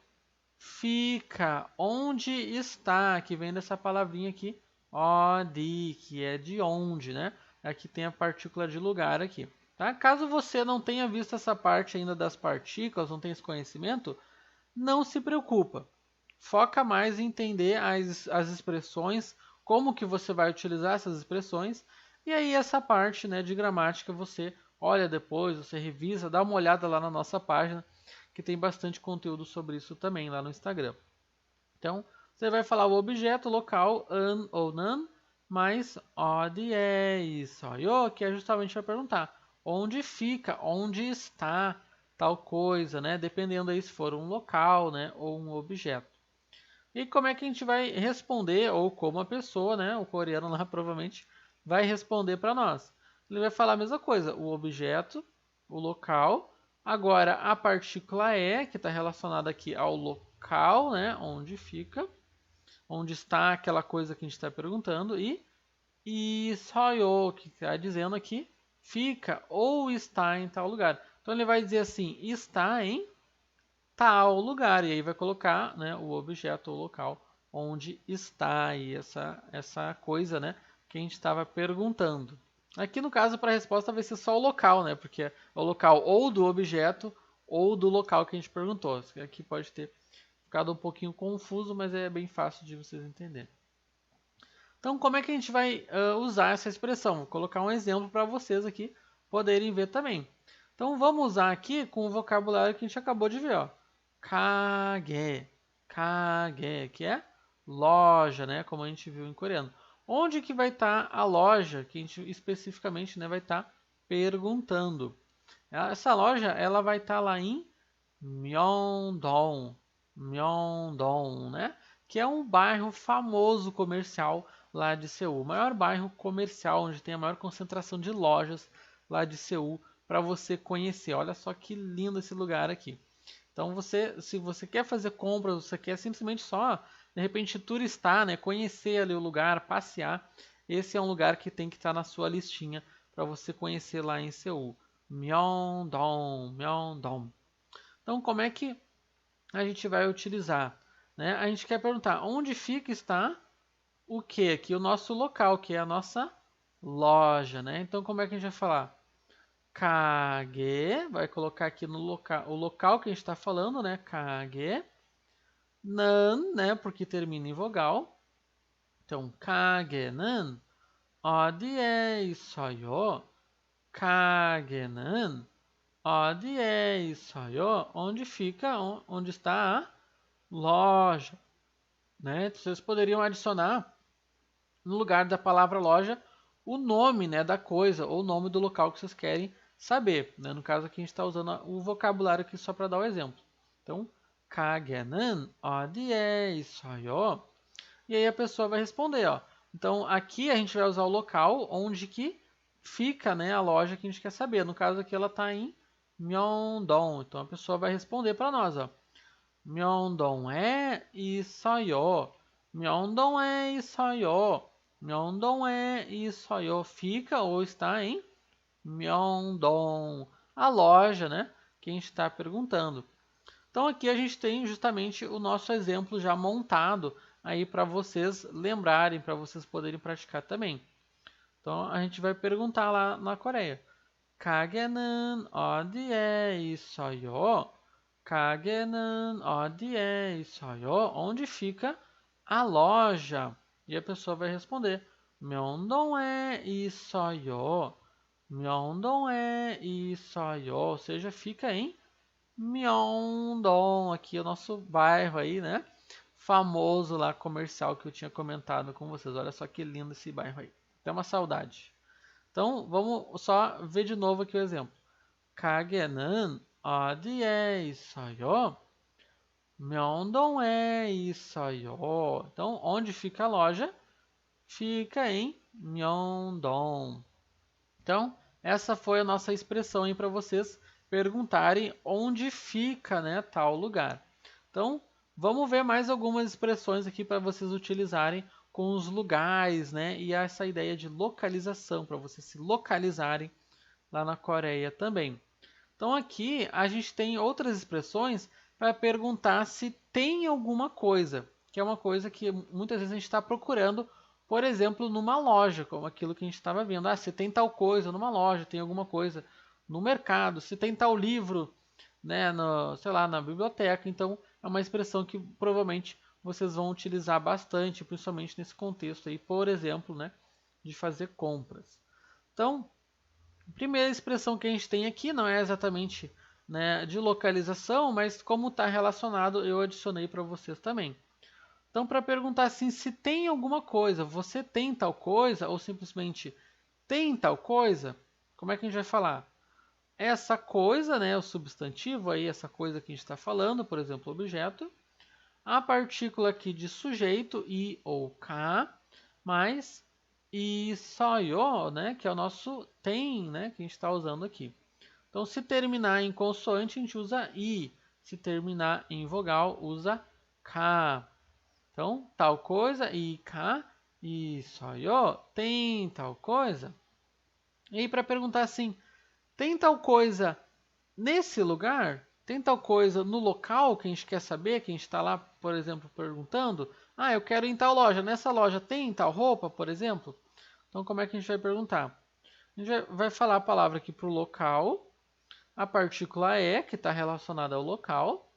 fica? Onde está? Que vem dessa palavrinha aqui, 어디, que é de onde, né? Aqui tem a partícula de lugar aqui. Tá? Caso você não tenha visto essa parte ainda das partículas, não tenha esse conhecimento, não se preocupa. Foca mais em entender as expressões, como que você vai utilizar essas expressões, e aí essa parte, né, de gramática você olha depois, você revisa, dá uma olhada lá na nossa página, que tem bastante conteúdo sobre isso também lá no Instagram. Então, você vai falar o objeto local, an ou nan, mais onde é isso, que é justamente para perguntar onde fica, onde está tal coisa, né? Dependendo aí se for um local, né, ou um objeto. E como é que a gente vai responder, ou como a pessoa, né, o coreano lá provavelmente vai responder para nós. Ele vai falar a mesma coisa, o objeto, o local, agora a partícula é, que está relacionada aqui ao local, né, onde fica, onde está aquela coisa que a gente está perguntando, e soyo, que está dizendo aqui, fica ou está em tal lugar. Então ele vai dizer assim, está em tal lugar, e aí vai colocar, né, o objeto ou local onde está aí essa coisa, né, que a gente estava perguntando. Aqui no caso para a resposta vai ser só o local, né, porque é o local ou do objeto ou do local que a gente perguntou. Aqui pode ter ficado um pouquinho confuso, mas é bem fácil de vocês entenderem. Então, como é que a gente vai usar essa expressão? Vou colocar um exemplo para vocês aqui poderem ver também. Então, vamos usar aqui com o vocabulário que a gente acabou de ver. Ó. Kage, kage, que é loja, né? Como a gente viu em coreano. Onde que vai estar a loja que a gente especificamente, né, vai estar perguntando? Essa loja ela vai estar lá em Myeongdong, Myeongdong, né? Que é um bairro famoso comercial lá de Seul. O maior bairro comercial onde tem a maior concentração de lojas lá de Seul para você conhecer. Olha só que lindo esse lugar aqui. Então se você quer fazer compras, você quer simplesmente só de repente turistar, né, conhecer ali o lugar, passear, esse é um lugar que tem que estar na sua listinha para você conhecer lá em Seul. Myeongdong, Myeongdong. Então, como é que a gente vai utilizar? Né? A gente quer perguntar onde fica está o que aqui? O nosso local, que é a nossa loja. Né? Então, como é que a gente vai falar? Kage, vai colocar aqui no local, o local que a gente está falando, né? Kage. Nan, né? Porque termina em vogal. Então, kage는 어디에 있어요? kage는 어디에 있어요? Onde fica, onde está a loja, né? Vocês poderiam adicionar no lugar da palavra loja o nome, né, da coisa ou o nome do local que vocês querem saber, né? No caso aqui a gente está usando o vocabulário aqui só para dar o exemplo. Então, 가게는 어디에 있어요? E aí a pessoa vai responder, ó. Então aqui a gente vai usar o local onde que fica, né, a loja que a gente quer saber. No caso aqui ela está em Myeongdong. Então a pessoa vai responder para nós, ó. 명동에 있어요. 명동에 있어요. 명동에 있어요. Fica ou está em Myeongdong. A loja, né? Que a gente está perguntando. Então aqui a gente tem justamente o nosso exemplo já montado aí para vocês lembrarem, para vocês poderem praticar também. Então a gente vai perguntar lá na Coreia. 가게는 어디에 있어요? 가게는 어디에 있어요? Onde fica a loja? E a pessoa vai responder: 명동에 있어요. 명동에 있어요. Ou seja, fica em Myeongdong, aqui é o nosso bairro aí, né? Famoso lá comercial que eu tinha comentado com vocês. Olha só que lindo esse bairro aí. Tem uma saudade. Então, vamos só ver de novo aqui o exemplo. 가게는 어디에 있어요? 명동에 있어요. Então, onde fica a loja? Fica em Myeongdong. Então, essa foi a nossa expressão aí para vocês perguntarem onde fica, né, tal lugar. Então, vamos ver mais algumas expressões aqui para vocês utilizarem com os lugares, né, e essa ideia de localização, para vocês se localizarem lá na Coreia também. Então, aqui a gente tem outras expressões para perguntar se tem alguma coisa, que é uma coisa que muitas vezes a gente está procurando, por exemplo, numa loja, como aquilo que a gente estava vendo. Ah, se tem tal coisa numa loja, tem alguma coisa no mercado, se tem tal livro, né, no, sei lá, na biblioteca. Então, é uma expressão que provavelmente vocês vão utilizar bastante, principalmente nesse contexto aí, por exemplo, né, de fazer compras. Então, a primeira expressão que a gente tem aqui não é exatamente, né, de localização, mas como está relacionado, eu adicionei para vocês também. Então, para perguntar assim, se tem alguma coisa, você tem tal coisa, ou simplesmente tem tal coisa, como é que a gente vai falar? Essa coisa, né, o substantivo aí, essa coisa que a gente está falando, por exemplo, objeto, a partícula aqui de sujeito, i ou k, mais 있어요, né, que é o nosso tem, né, que a gente está usando aqui. Então, se terminar em consoante, a gente usa i. Se terminar em vogal, usa k. Então, tal coisa, ika, 있어요, tem tal coisa. E aí, para perguntar assim, tem tal coisa nesse lugar? Tem tal coisa no local que a gente quer saber, que a gente está lá, por exemplo, perguntando? Ah, eu quero ir em tal loja. Nessa loja tem tal roupa, por exemplo? Então, como é que a gente vai perguntar? A gente vai falar a palavra aqui para o local. a partícula é, que está relacionada ao local,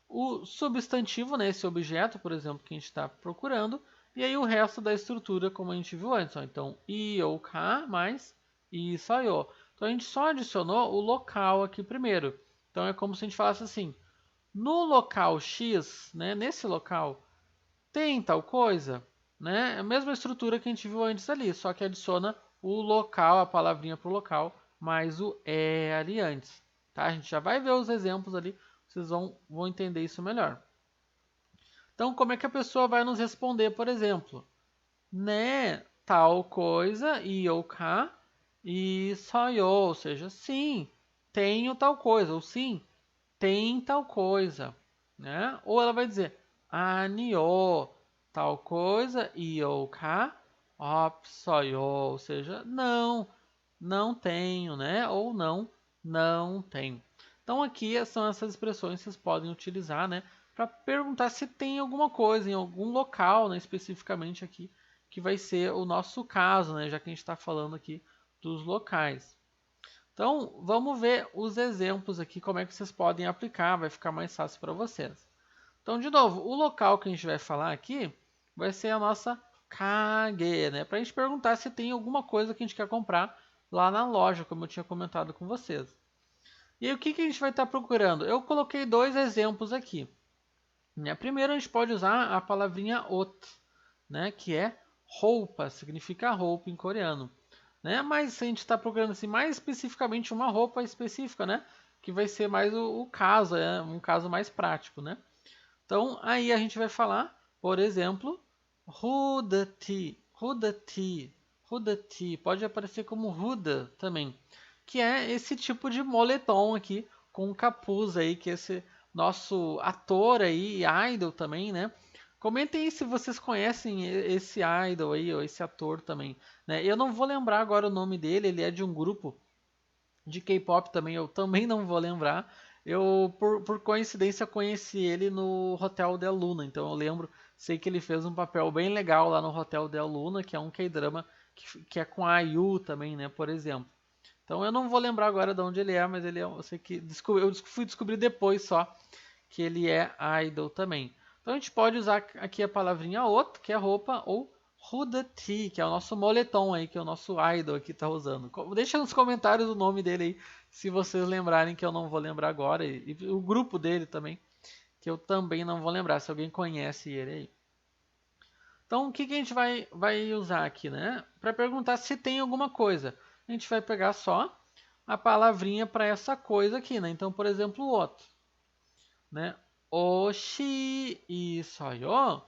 o substantivo, né, esse objeto, por exemplo, que a gente está procurando, e aí o resto da estrutura, como a gente viu antes. Ó. Então, i ou k mais i só yo. Então, a gente só adicionou o local aqui primeiro. Então, é como se a gente falasse assim, no local X, né, nesse local, tem tal coisa, né? É a mesma estrutura que a gente viu antes ali, só que adiciona o local, a palavrinha para o local, mais o é ali antes. Tá? A gente já vai ver os exemplos ali, vocês vão entender isso melhor. Então, como é que a pessoa vai nos responder, por exemplo? Né, tal coisa, i ou k, e só yo, ou seja, sim, tenho tal coisa, ou sim, tem tal coisa, né? Ou ela vai dizer, anio, tal coisa, i ou k, op, só yo, ou seja, não, não tenho, né? Ou não, não tenho. Então aqui são essas expressões que vocês podem utilizar, né? Para perguntar se tem alguma coisa em algum local, né, especificamente aqui, que vai ser o nosso caso, né? Já que a gente está falando aqui dos locais. Então, vamos ver os exemplos aqui, como é que vocês podem aplicar, vai ficar mais fácil para vocês. Então, de novo, o local que a gente vai falar aqui vai ser a nossa kage, né? Para a gente perguntar se tem alguma coisa que a gente quer comprar lá na loja, como eu tinha comentado com vocês. E aí, o que a gente vai estar procurando? Eu coloquei dois exemplos aqui. Primeiro, a gente pode usar a palavrinha ot, né? Que é roupa, significa roupa em coreano. Né? Mas a gente está procurando assim, mais especificamente uma roupa específica, né? Que vai ser mais o caso, um caso mais prático, né? Então, aí a gente vai falar, por exemplo, hudati, hudati, hudati, pode aparecer como huda também, que é esse tipo de moletom aqui com capuz aí, que é esse nosso ator aí, idol também, né? Comentem aí se vocês conhecem esse idol aí, ou esse ator também, né? Eu não vou lembrar agora o nome dele, ele é de um grupo de K-pop também, eu também não vou lembrar. Eu, por coincidência, conheci ele no Hotel Del Luna, então eu lembro, sei que ele fez um papel bem legal lá no Hotel Del Luna, que é um K-drama que é com a IU também, né, por exemplo. Então eu não vou lembrar agora de onde ele é, mas ele é, eu sei que eu fui descobrir depois só que ele é idol também. Então a gente pode usar aqui a palavrinha outro, que é roupa, ou Hudati, que é o nosso moletom aí, que é o nosso idol aqui tá usando. Deixa nos comentários o nome dele aí, se vocês lembrarem, que eu não vou lembrar agora, e o grupo dele também, que eu também não vou lembrar, se alguém conhece ele aí. Então o que a gente vai usar aqui, né? Para perguntar se tem alguma coisa. A gente vai pegar só a palavrinha para essa coisa aqui, né? Então, por exemplo, o outro, né? Oshi 있어요?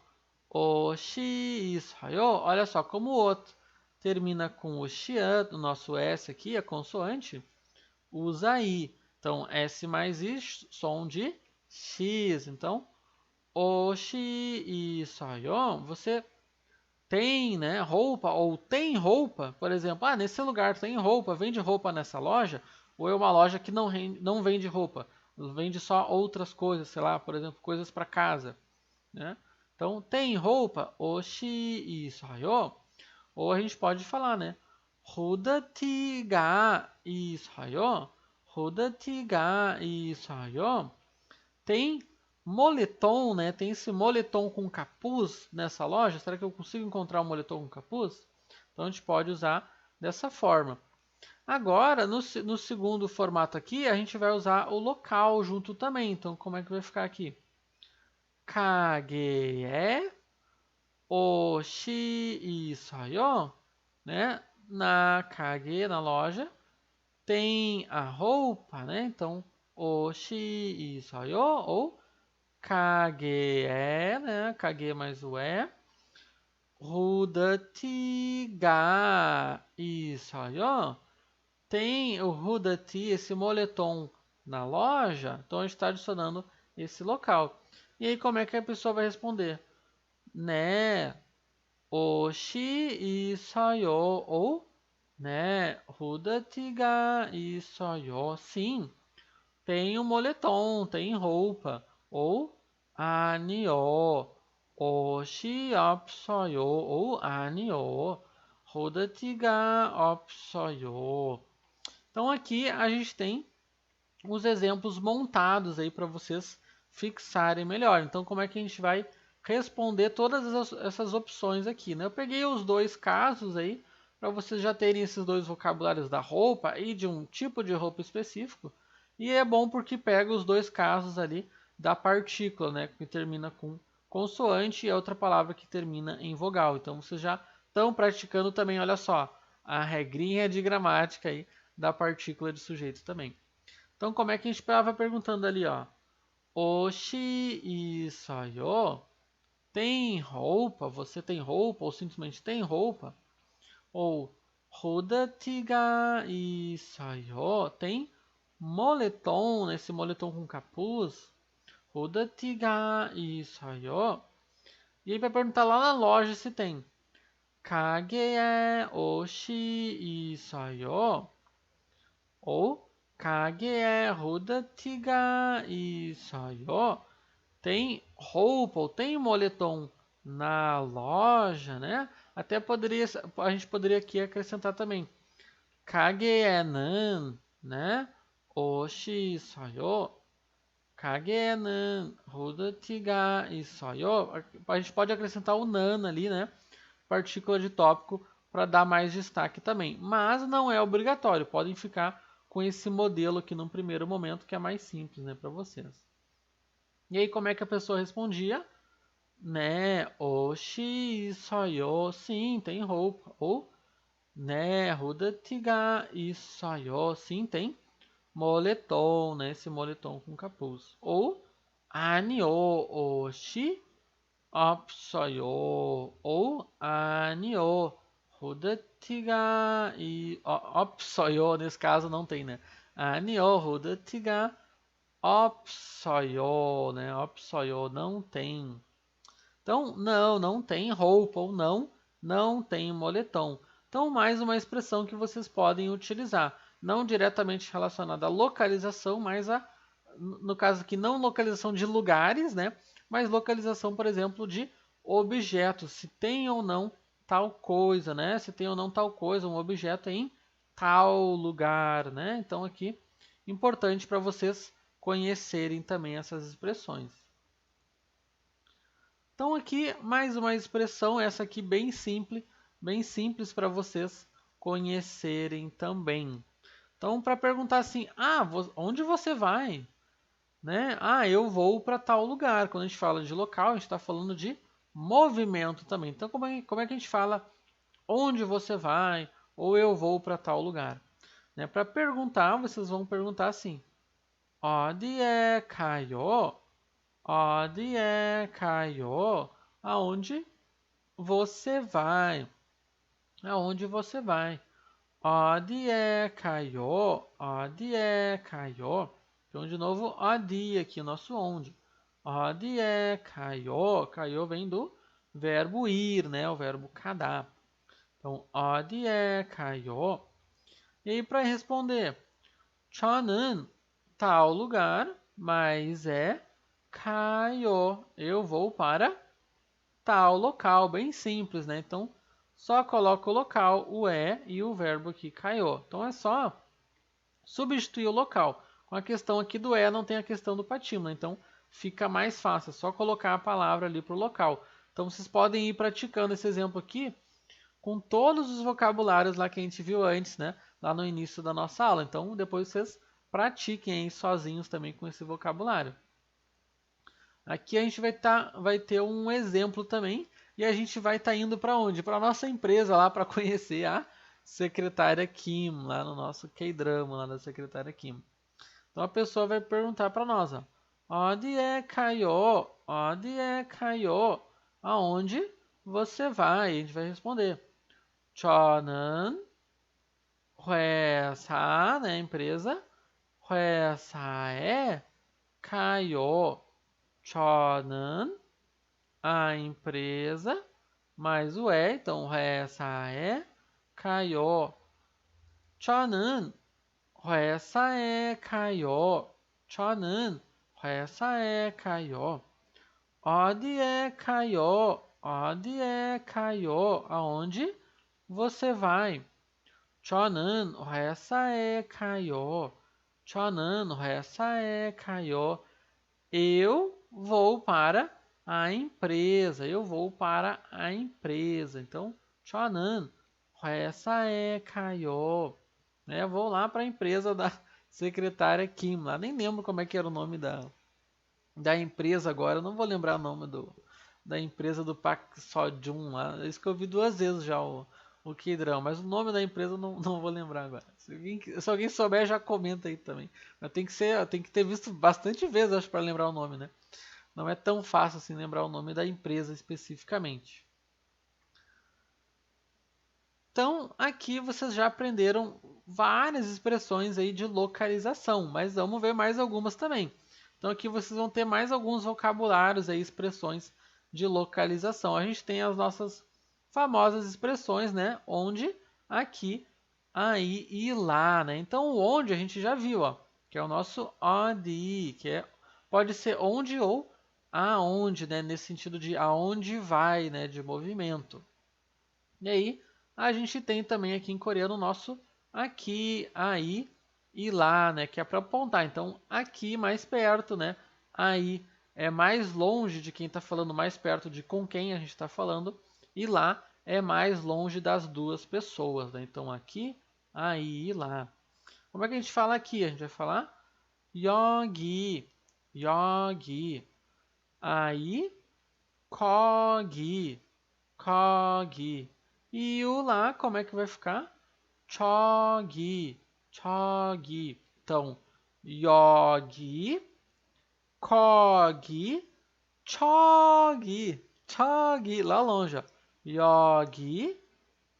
Oshi 있어요? Olha só, como o outro termina com o xian, o nosso S aqui, a consoante, usa I. Então, S mais I, som de X. Então, Oshi 있어요? Você tem, né, roupa ou tem roupa? Por exemplo, nesse lugar tem roupa, vende roupa nessa loja? Ou é uma loja que não vende roupa? Vende só outras coisas, sei lá, por exemplo, coisas para casa, né? Então, tem roupa? Oshi 있어요? Ou a gente pode falar, né? Hudati가 있어요? Hudati가 있어요? Tem moletom, né? Tem esse moletom com capuz nessa loja. Será que eu consigo encontrar um moletom com capuz? Então a gente pode usar dessa forma. Agora, no segundo formato aqui, a gente vai usar o local junto também. Então, como é que vai ficar aqui? Kage oshi 있어요? Né? Na kage, na loja, tem a roupa, né? Então, oshi 있어요? Ou kage é, né? Kage mais o é. Hudati가 있어요? Tem o Hudati, esse moletom na loja, então a gente está adicionando esse local. E aí como é que a pessoa vai responder? Né, 옷이 있어요? Ou, né, Hudati가 있어요? Sim, tem um moletom, tem roupa. Ou, 아니요, 옷이 없어요. Ou, 아니요, Hudati가 없어요. Então aqui a gente tem os exemplos montados aí para vocês fixarem melhor. Então, como é que a gente vai responder todas essas opções aqui, né? Eu peguei os dois casos aí para vocês já terem esses dois vocabulários da roupa e de um tipo de roupa específico. E é bom porque pega os dois casos ali da partícula, né, que termina com consoante e a outra palavra que termina em vogal. Então vocês já estão praticando também, olha só, a regrinha de gramática aí da partícula de sujeito também. Então, como é que a gente estava perguntando ali, ó? Oshi isayo? Tem roupa? Você tem roupa? Ou simplesmente tem roupa? Ou rodati ga isayo? Tem moletom, né? Esse moletom com capuz? Rodati ga isayo? E aí vai perguntar lá na loja se tem. Kage e oshi isayo? Ou kage e rodati ga isayo? Tem roupa ou tem moletom na loja, né? Até poderia, a gente poderia aqui acrescentar também kage e nan, né? Oshi sayo, kage e nan, rodati ga isayo. A gente pode acrescentar o nan ali, né? Partícula de tópico para dar mais destaque também. Mas não é obrigatório, podem ficar com esse modelo aqui num primeiro momento que é mais simples, né, para vocês. E aí como é que a pessoa respondia? Né, oshi isayo, sim, tem roupa. Ou, né, rodati ga isayo, sim, tem moletom, né, esse moletom com capuz. Ou, ani o oshi opsayo. Ou, ani o rodati ga opsayo, nesse caso não tem, né. Ani o rodati ga opsayo, né, opsayo, não tem. Então, não tem roupa ou não tem moletom. Então, mais uma expressão que vocês podem utilizar, não diretamente relacionada à localização, mas no caso aqui, não localização de lugares, né? Mas localização, por exemplo, de objetos, se tem ou não tal coisa, né? Se tem ou não tal coisa, um objeto em tal lugar, né? Então, aqui, importante para vocês conhecerem também essas expressões. Então aqui mais uma expressão, essa aqui bem simples para vocês conhecerem também. Então para perguntar assim, onde você vai? Né? Eu vou para tal lugar. Quando a gente fala de local, a gente está falando de movimento também. Então como é que a gente fala onde você vai? Ou eu vou para tal lugar? Né? Para perguntar, vocês vão perguntar assim, 어디에 가요? 어디에 가요? Aonde você vai? Aonde você vai? 어디에 가요? 어디에 가요? Então, de novo, 어디 aqui, o nosso onde. 어디에 가요? 가요 vem do verbo ir, né? O verbo cadar. Então, 어디에 가요? E aí, para responder, 저는 tal lugar, mas é 가요. Eu vou para tal local, bem simples, né? Então, só coloca o local, o e o verbo aqui, caiu. Então, é só substituir o local. Com a questão aqui do não tem a questão do patíbulo, então fica mais fácil, é só colocar a palavra ali para o local. Então, vocês podem ir praticando esse exemplo aqui com todos os vocabulários lá que a gente viu antes, né? Lá no início da nossa aula. Então, depois vocês pratiquem aí sozinhos também com esse vocabulário. Aqui a gente vai ter um exemplo também e a gente vai estar indo para onde? Para a nossa empresa lá para conhecer a secretária Kim, lá no nosso K-drama, lá da secretária Kim. Então a pessoa vai perguntar para nós, ó, onde é Kaio? Onde é Kaio? Aonde você vai? A gente vai responder. 저는 회사, né, empresa, 회사에 가요. 저는 a empresa mais o então 회사에 가요. 저는 회사에 가요. 저는 회사에 가요. 어디에 가요? 어디에 가요? Aonde você vai? 저는 회사에 가요. 저는 회사에 가요. Eu vou para a empresa. Eu vou para a empresa. Então, 저는 회사에 가요. Né? Vou lá para a empresa da secretária Kim. Lá nem lembro como é que era o nome da empresa agora. Eu não vou lembrar o nome da empresa do Park Seo-joon lá. Isso que eu vi duas vezes já o K-drama, mas o nome da empresa eu não vou lembrar agora. Se alguém souber, já comenta aí também. Mas tem que ter visto bastante vezes, acho, para lembrar o nome, né? Não é tão fácil assim lembrar o nome da empresa especificamente. Então, aqui vocês já aprenderam várias expressões aí de localização, mas vamos ver mais algumas também. Então, aqui vocês vão ter mais alguns vocabulários aí, expressões de localização. A gente tem as nossas famosas expressões, né? Onde, aqui, aí e lá, né? Então, o onde a gente já viu, ó, que é o nosso onde, pode ser onde ou aonde, né? Nesse sentido de aonde vai, né? De movimento. E aí, a gente tem também aqui em coreano o nosso aqui, aí e lá, né? Que é para apontar. Então, aqui mais perto, né? Aí é mais longe de quem está falando, mais perto de com quem a gente está falando. E lá é mais longe das duas pessoas, né? Então, aqui, aí e lá. Como é que a gente fala aqui? A gente vai falar yogi, yogi. Aí, kogi, kogi. E o lá, como é que vai ficar? 저기, 저기. Então, 여기, 거기, 저기, 저기. Lá longe, ó. 여기,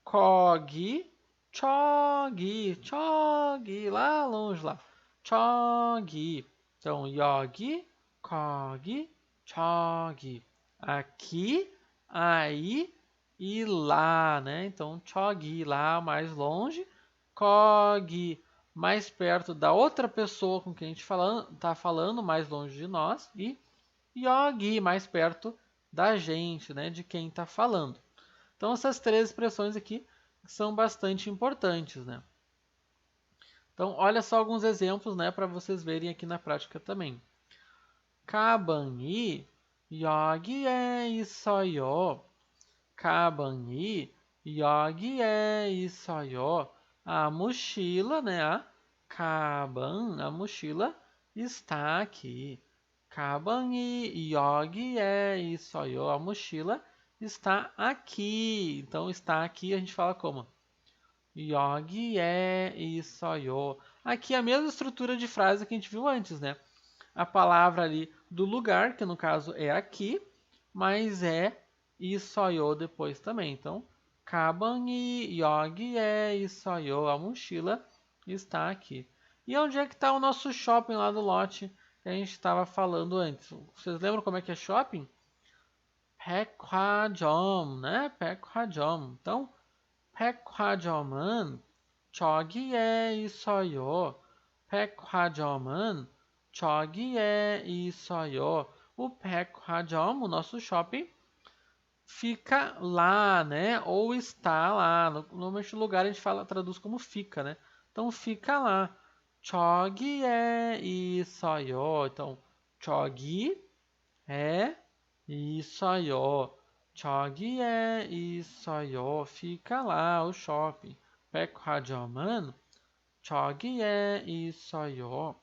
거기, 저기, 저기. Lá longe, lá. 저기. Então, 여기, 거기, 저기. Aqui, aí e lá, né? Então, 저기, lá mais longe. 거기, mais perto da outra pessoa com quem a gente está falando, mais longe de nós. E 여기, mais perto da gente, né? De quem está falando. Então, essas três expressões aqui são bastante importantes, né? Então, olha só alguns exemplos, né, para vocês verem aqui na prática também. 가방이 여기에 있어요. 가방이 여기에 있어요. A mochila, né, a 가방, a mochila está aqui. 가방이 여기에 있어요. A mochila está aqui. Então, está aqui a gente fala como? 여기에 있어요. Aqui é a mesma estrutura de frase que a gente viu antes, né? A palavra ali do lugar, que no caso é aqui, mas é 있어요 depois também. Então, 가방이 여기에 있어요. A mochila está aqui. E onde é que está o nosso shopping lá do lote que a gente estava falando antes? Vocês lembram como é que é shopping? 백화점, né? 백화점. Então, 백화점은 저기에 있어요. 백화점은 저기에 있어요. O 백화점, o nosso shopping, fica lá, né? Ou está lá. Normalmente no lugar a gente traduz como fica, né? Então fica lá. 저기에 있어요. Então, 저기 é 있어요. 저기에 있어요. Fica lá o shopping. 백화점은 저기에 있어요.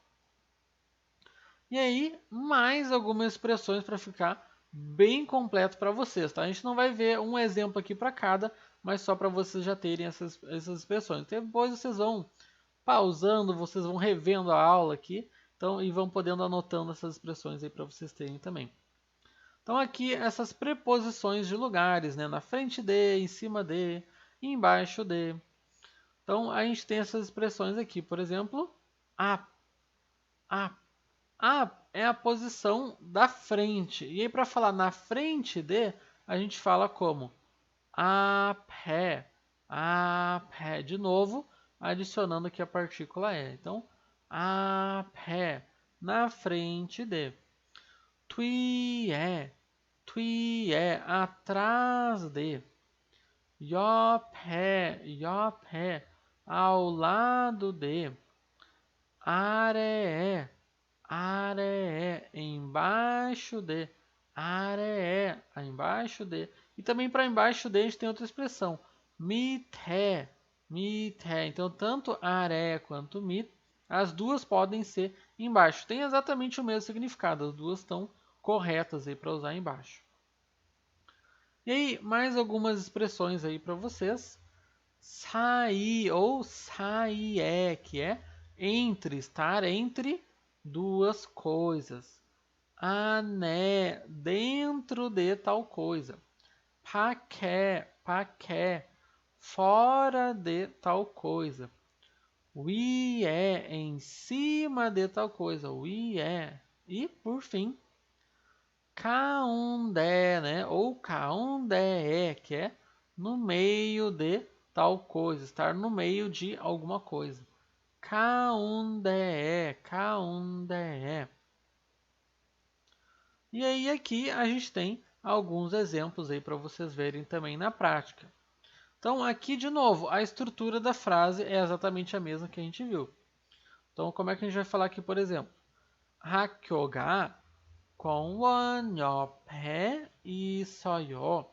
E aí, mais algumas expressões para ficar bem completo para vocês, tá? A gente não vai ver um exemplo aqui para cada, mas só para vocês já terem essas expressões. Depois vocês vão pausando, vocês vão revendo a aula aqui, então, e vão podendo anotando essas expressões aí para vocês terem também. Então aqui essas preposições de lugares, né? Na frente de, em cima de, embaixo de. Então a gente tem essas expressões aqui, por exemplo, a. A é a posição da frente. E aí para falar na frente de, a gente fala como? 앞에. 앞에. De novo, adicionando aqui a partícula e. Então, 앞에. Na frente de. 뒤에. 뒤에. Atrás de. 옆에. 옆에. Ao lado de. Areé, areé, embaixo de, areé, embaixo de. E também para embaixo de a gente tem outra expressão, 밑에, 밑에. Então tanto areé quanto mit, as duas podem ser embaixo. Tem exatamente o mesmo significado, as duas estão corretas aí para usar embaixo. E aí, mais algumas expressões aí para vocês. Sair ou sair que é entre, estar entre duas coisas. Ané, dentro de tal coisa. Paqué, paqué, fora de tal coisa. Uié, em cima de tal coisa. Uié. E, por fim, caundé, né? Ou caundé, que é no meio de tal coisa, estar no meio de alguma coisa. Caundé, caundé. E aí aqui a gente tem alguns exemplos aí para vocês verem também na prática. Então aqui de novo, a estrutura da frase é exatamente a mesma que a gente viu. Então como é que a gente vai falar aqui, por exemplo? 학교가 공원 옆에 있어요.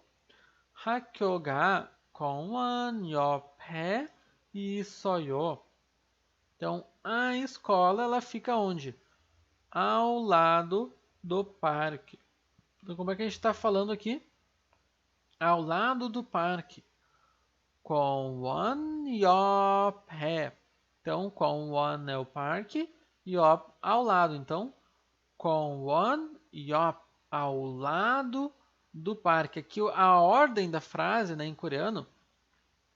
학교가 공원 옆에 있어요. Então, a escola ela fica onde? Ao lado do parque. Então, como é que a gente está falando aqui? Ao lado do parque. 공원 옆에. Então, 공원 é o parque, 옆 ao lado. Então, 공원 옆 ao lado do parque. Aqui a ordem da frase, né, em coreano,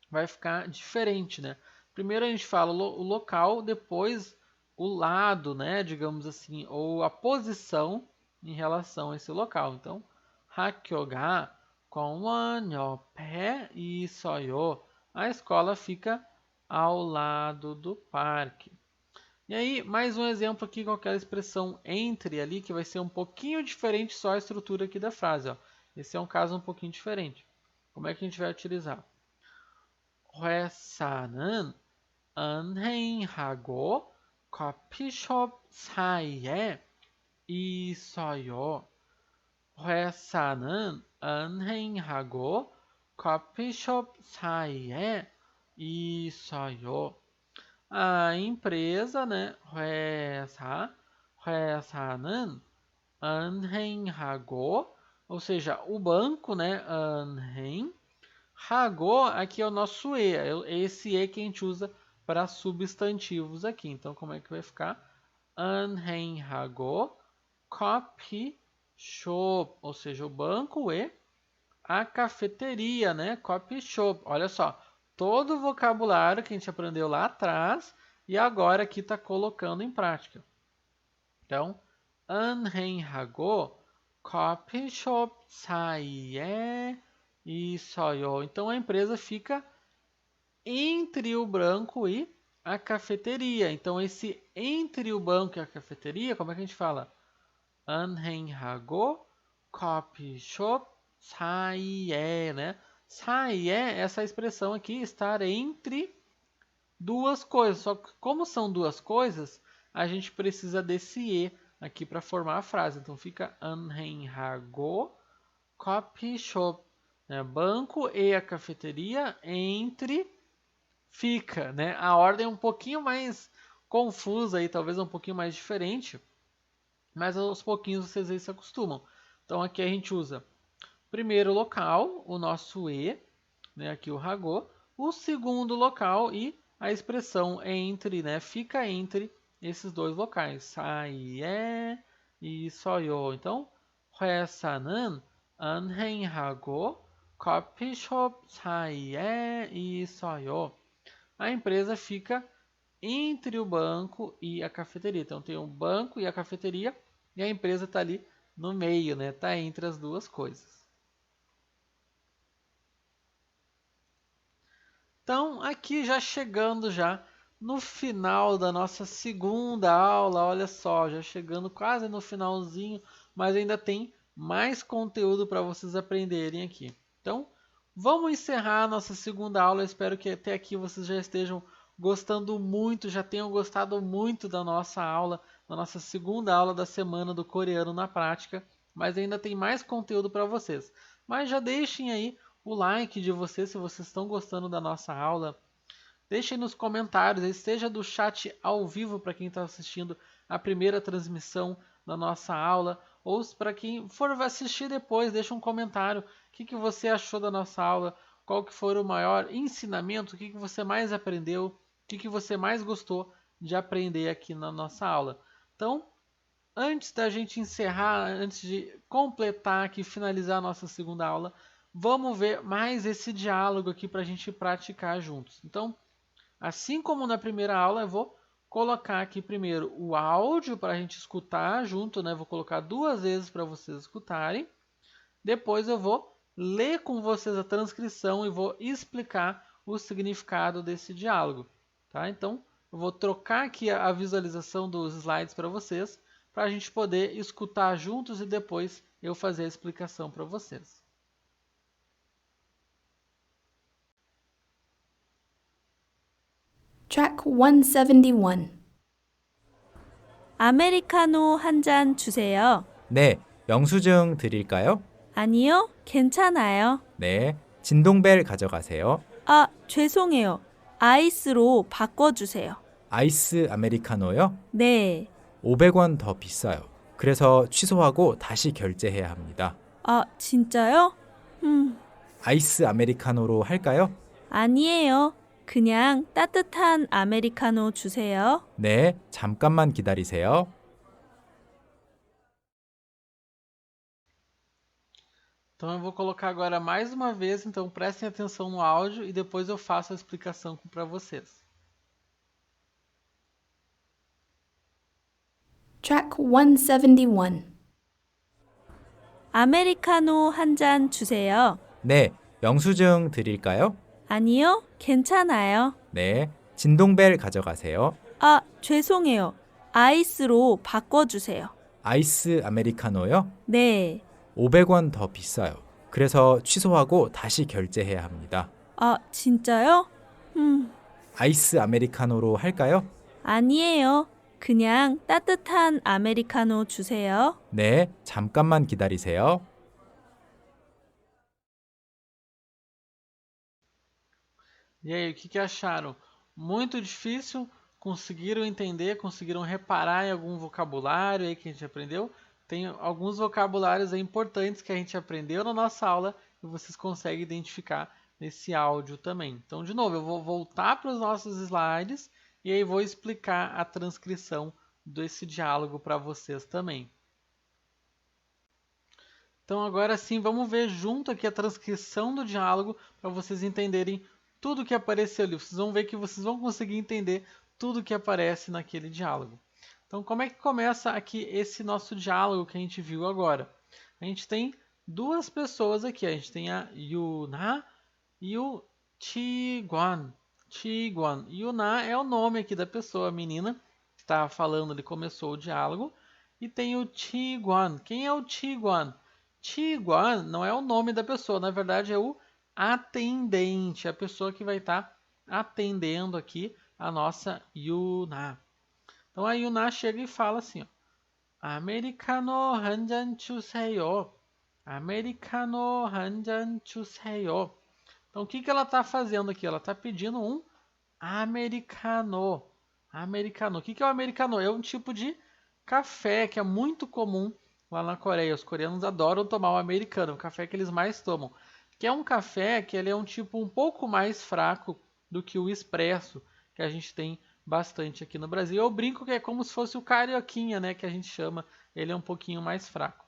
vai ficar diferente, né? Primeiro a gente fala o local, depois o lado, né, digamos assim, ou a posição em relação a esse local. Então, 학교가 공원 옆에 있어요. A escola fica ao lado do parque. E aí, mais um exemplo aqui com aquela expressão entre ali, que vai ser um pouquinho diferente só a estrutura aqui da frase. Ó. Esse é um caso um pouquinho diferente. Como é que a gente vai utilizar? 회사는 은행하고 커피숍 사이에 있어요. 회사는 은행하고 커피숍 사이에 있어요. A empresa, né? 회사는 은행하고, ou seja, o banco, né? 은행. 하고, aqui é o nosso E, é esse E que a gente usa para substantivos aqui. Então, como é que vai ficar? 은행하고 coffee shop, ou seja, o banco e a cafeteria, né? Coffee shop. Olha só, todo o vocabulário que a gente aprendeu lá atrás e agora aqui está colocando em prática. Então, 은행하고 coffee shop 사이에 있어요. Então a empresa fica entre o banco e a cafeteria. Então esse entre o banco e a cafeteria, como é que a gente fala? 은행하고 coffee shop 사이에, né? 사이에, essa expressão aqui, estar entre duas coisas. Só que como são duas coisas, a gente precisa desse E aqui para formar a frase. Então fica 은행하고 coffee shop, né? Banco e a cafeteria entre fica, né? A ordem é um pouquinho mais confusa aí, talvez um pouquinho mais diferente, mas aos pouquinhos vocês aí se acostumam. Então aqui a gente usa primeiro local, o nosso E, né? Aqui o 하고, o segundo local e a expressão entre, né? Fica entre esses dois locais. 사이에 있어요. Então, 회사는 은행하고 커피숍 사이에 있어요. A empresa fica entre o banco e a cafeteria. Então tem o banco e a cafeteria e a empresa está ali no meio, né? Está entre as duas coisas. Então aqui já chegando já no final da nossa segunda aula, olha só, já chegando quase no finalzinho, mas ainda tem mais conteúdo para vocês aprenderem aqui. Então, vamos encerrar a nossa segunda aula. Eu espero que até aqui vocês já estejam gostando muito, já tenham gostado muito da nossa aula, da nossa segunda aula da semana do coreano na prática, mas ainda tem mais conteúdo para vocês. Mas já deixem aí o like de vocês se vocês estão gostando da nossa aula. Deixem nos comentários, seja do chat ao vivo para quem está assistindo a primeira transmissão da nossa aula, ou para quem for assistir depois, deixa um comentário. O que você achou da nossa aula? Qual que foi o maior ensinamento? O que você mais aprendeu? O que você mais gostou de aprender aqui na nossa aula? Então, antes da gente encerrar, antes de completar aqui, finalizar a nossa segunda aula, vamos ver mais esse diálogo aqui para a gente praticar juntos. Então, assim como na primeira aula, eu vou colocar aqui primeiro o áudio para a gente escutar junto, né? Vou colocar 2 vezes para vocês escutarem. Depois eu vou ler com vocês a transcrição e vou explicar o significado desse diálogo, tá? Então, eu vou trocar aqui a visualização dos slides para vocês, para a gente poder escutar juntos e depois eu fazer a explicação para vocês. Track 171. 아메리카노 한 잔 주세요. 네, 영수증 드릴까요? 아니요, 괜찮아요. 네, 진동벨 가져가세요. 아, 죄송해요. 아이스로 바꿔주세요. 아이스 아메리카노요? 네. 500원 더 비싸요. 그래서 취소하고 다시 결제해야 합니다. 아, 진짜요? 아이스 아메리카노로 할까요? 아니에요. 그냥 따뜻한 아메리카노 주세요. 네, 잠깐만 기다리세요. Então eu vou colocar agora mais uma vez, então prestem atenção no áudio e depois eu faço a explicação para vocês. Track 171. 아메리카노 한 잔 주세요. 네, 영수증 드릴까요? 아니요, 괜찮아요. 네, 진동벨 가져가세요. 아, 죄송해요. 아이스로 바꿔주세요. 아이스 아메리카노요? 네. 500원 더 비싸요. 그래서 취소하고 다시 결제해야 합니다. 아, 진짜요? 아이스 아메리카노로 할까요? 아니에요. 그냥 따뜻한 아메리카노 주세요. 네, 잠깐만 기다리세요. E aí, o que acharam? Muito difícil? Conseguiram entender? Conseguiram reparar em algum vocabulário aí que a gente aprendeu? Tem alguns vocabulários aí importantes que a gente aprendeu na nossa aula e vocês conseguem identificar nesse áudio também. Então, de novo, eu vou voltar para os nossos slides e aí vou explicar a transcrição desse diálogo para vocês também. Então, agora sim, vamos ver junto aqui a transcrição do diálogo para vocês entenderem tudo que apareceu ali. Vocês vão ver que vocês vão conseguir entender tudo que aparece naquele diálogo. Então, como é que começa aqui esse nosso diálogo que a gente viu agora? A gente tem 2 pessoas aqui. A gente tem a Yuna e o Chi-Guan. Chi-Guan. Yuna é o nome aqui da pessoa, a menina que está falando, ele começou o diálogo. E tem o Chi-Guan. Quem é o Chi-Guan? Chi-Guan não é o nome da pessoa, na verdade é o atendente, a pessoa que vai estar atendendo aqui a nossa Yuna. Então a Yuna chega e fala assim, ó, Americano 한 잔 주세요. Americano 한 잔 주세요. Então o que ela está fazendo aqui? Ela está pedindo um americano. Americano. O que é o americano? É um tipo de café que é muito comum lá na Coreia. Os coreanos adoram tomar o americano, o café que eles mais tomam. Que é um café que ele é um tipo um pouco mais fraco do que o expresso, que a gente tem bastante aqui no Brasil. Eu brinco que é como se fosse o carioquinha, né, que a gente chama. Ele é um pouquinho mais fraco.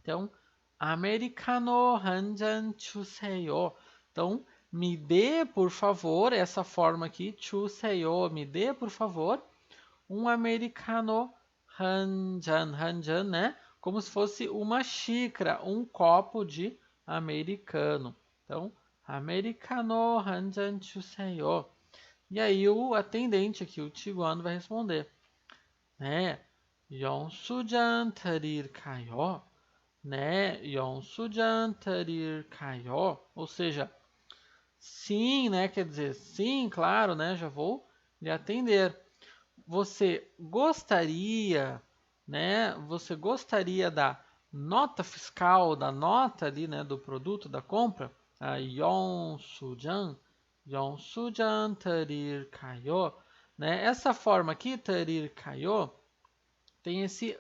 Então, americano 한 잔 주세요. Então, me dê, por favor, essa forma aqui, 주세요, me dê, por favor, um americano 한 잔, né? Como se fosse uma xícara, um copo de americano. Então, americano 한 잔 주세요. E aí o atendente aqui, o Chi-Guan, vai responder, né? 영수증 드릴까요? né? 영수증 드릴까요? Ou seja, sim, né? Quer dizer, sim, claro, né? Já vou lhe atender. Você gostaria, né? Você gostaria da nota fiscal, da nota ali, né? Do produto, da compra? A Yonsujan tarir kayo, né? Essa forma aqui, tarir kayo, tem esse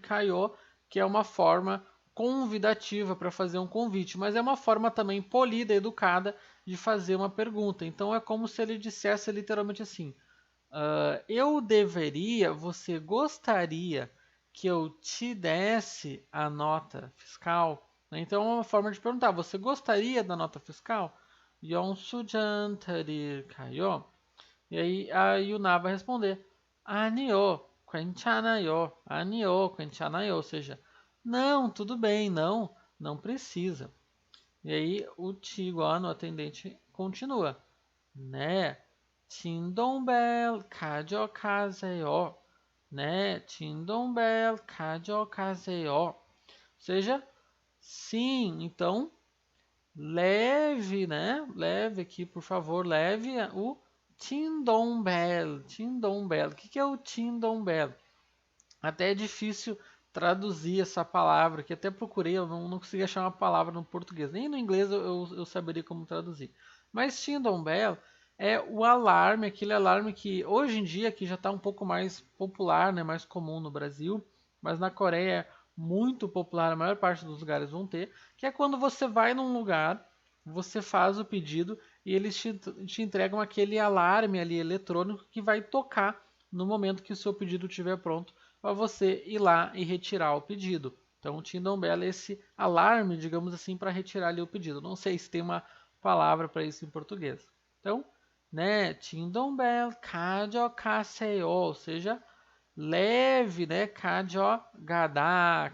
kayo, que é uma forma convidativa para fazer um convite, mas é uma forma também polida, educada de fazer uma pergunta. Então é como se ele dissesse literalmente assim: eu deveria, você gostaria que eu te desse a nota fiscal? Né? Então é uma forma de perguntar: você gostaria da nota fiscal? Yonsujan tarir kayo. E aí a Yuna vai responder: Anio, 괜찮아요. Anio, 괜찮아요. Ou seja, não, tudo bem, não, não precisa. E aí o Tiguan, o atendente, continua. 네, 진동벨 가져가세요. 네, 진동벨 가져가세요. Ou seja, sim, então leve, né? Leve aqui, por favor, leve o Tindombel. Tindombel. O que é o Tindombel? Até é difícil traduzir essa palavra, que até procurei, eu não consegui achar uma palavra no português. Nem no inglês eu saberia como traduzir. Mas Tindombel é o alarme, aquele alarme que hoje em dia que já está um pouco mais popular, né, mais comum no Brasil, mas na Coreia é muito popular, a maior parte dos lugares vão ter, que é quando você vai num lugar, você faz o pedido e eles te entregam aquele alarme ali eletrônico que vai tocar no momento que o seu pedido estiver pronto para você ir lá e retirar o pedido. Então, o Tindom Bell é esse alarme, digamos assim, para retirar ali o pedido. Não sei se tem uma palavra para isso em português. Então, né, Tindom Bell 가져가세요, ou seja, leve, né, 가져가다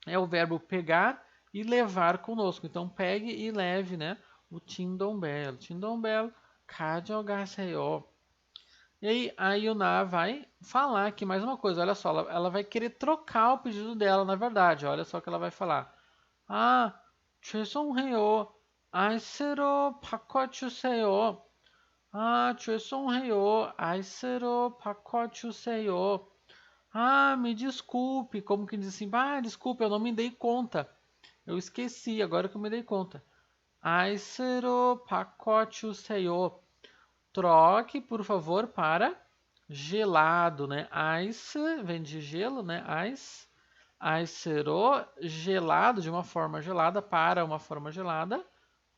é o verbo pegar e levar conosco. Então, pegue e leve, né, o Tindom Bell. Tindom Bell 가져가세요. E aí a Yuna vai falar aqui mais uma coisa. Olha só, ela vai querer trocar o pedido dela, na verdade. Olha só o que ela vai falar. Ah, 죄송해요. 아이스로 바꿔주세요. Ah, 죄송해요. 아이스로 바꿔주세요. Ah, me desculpe. Como que diz assim? Ah, desculpe, eu não me dei conta. Eu esqueci, agora que eu me dei conta. 아이스로 바꿔주세요. Troque, por favor, para gelado, né? Ice vem de gelo, né? Ice. Icero, gelado, de uma forma gelada, para uma forma gelada.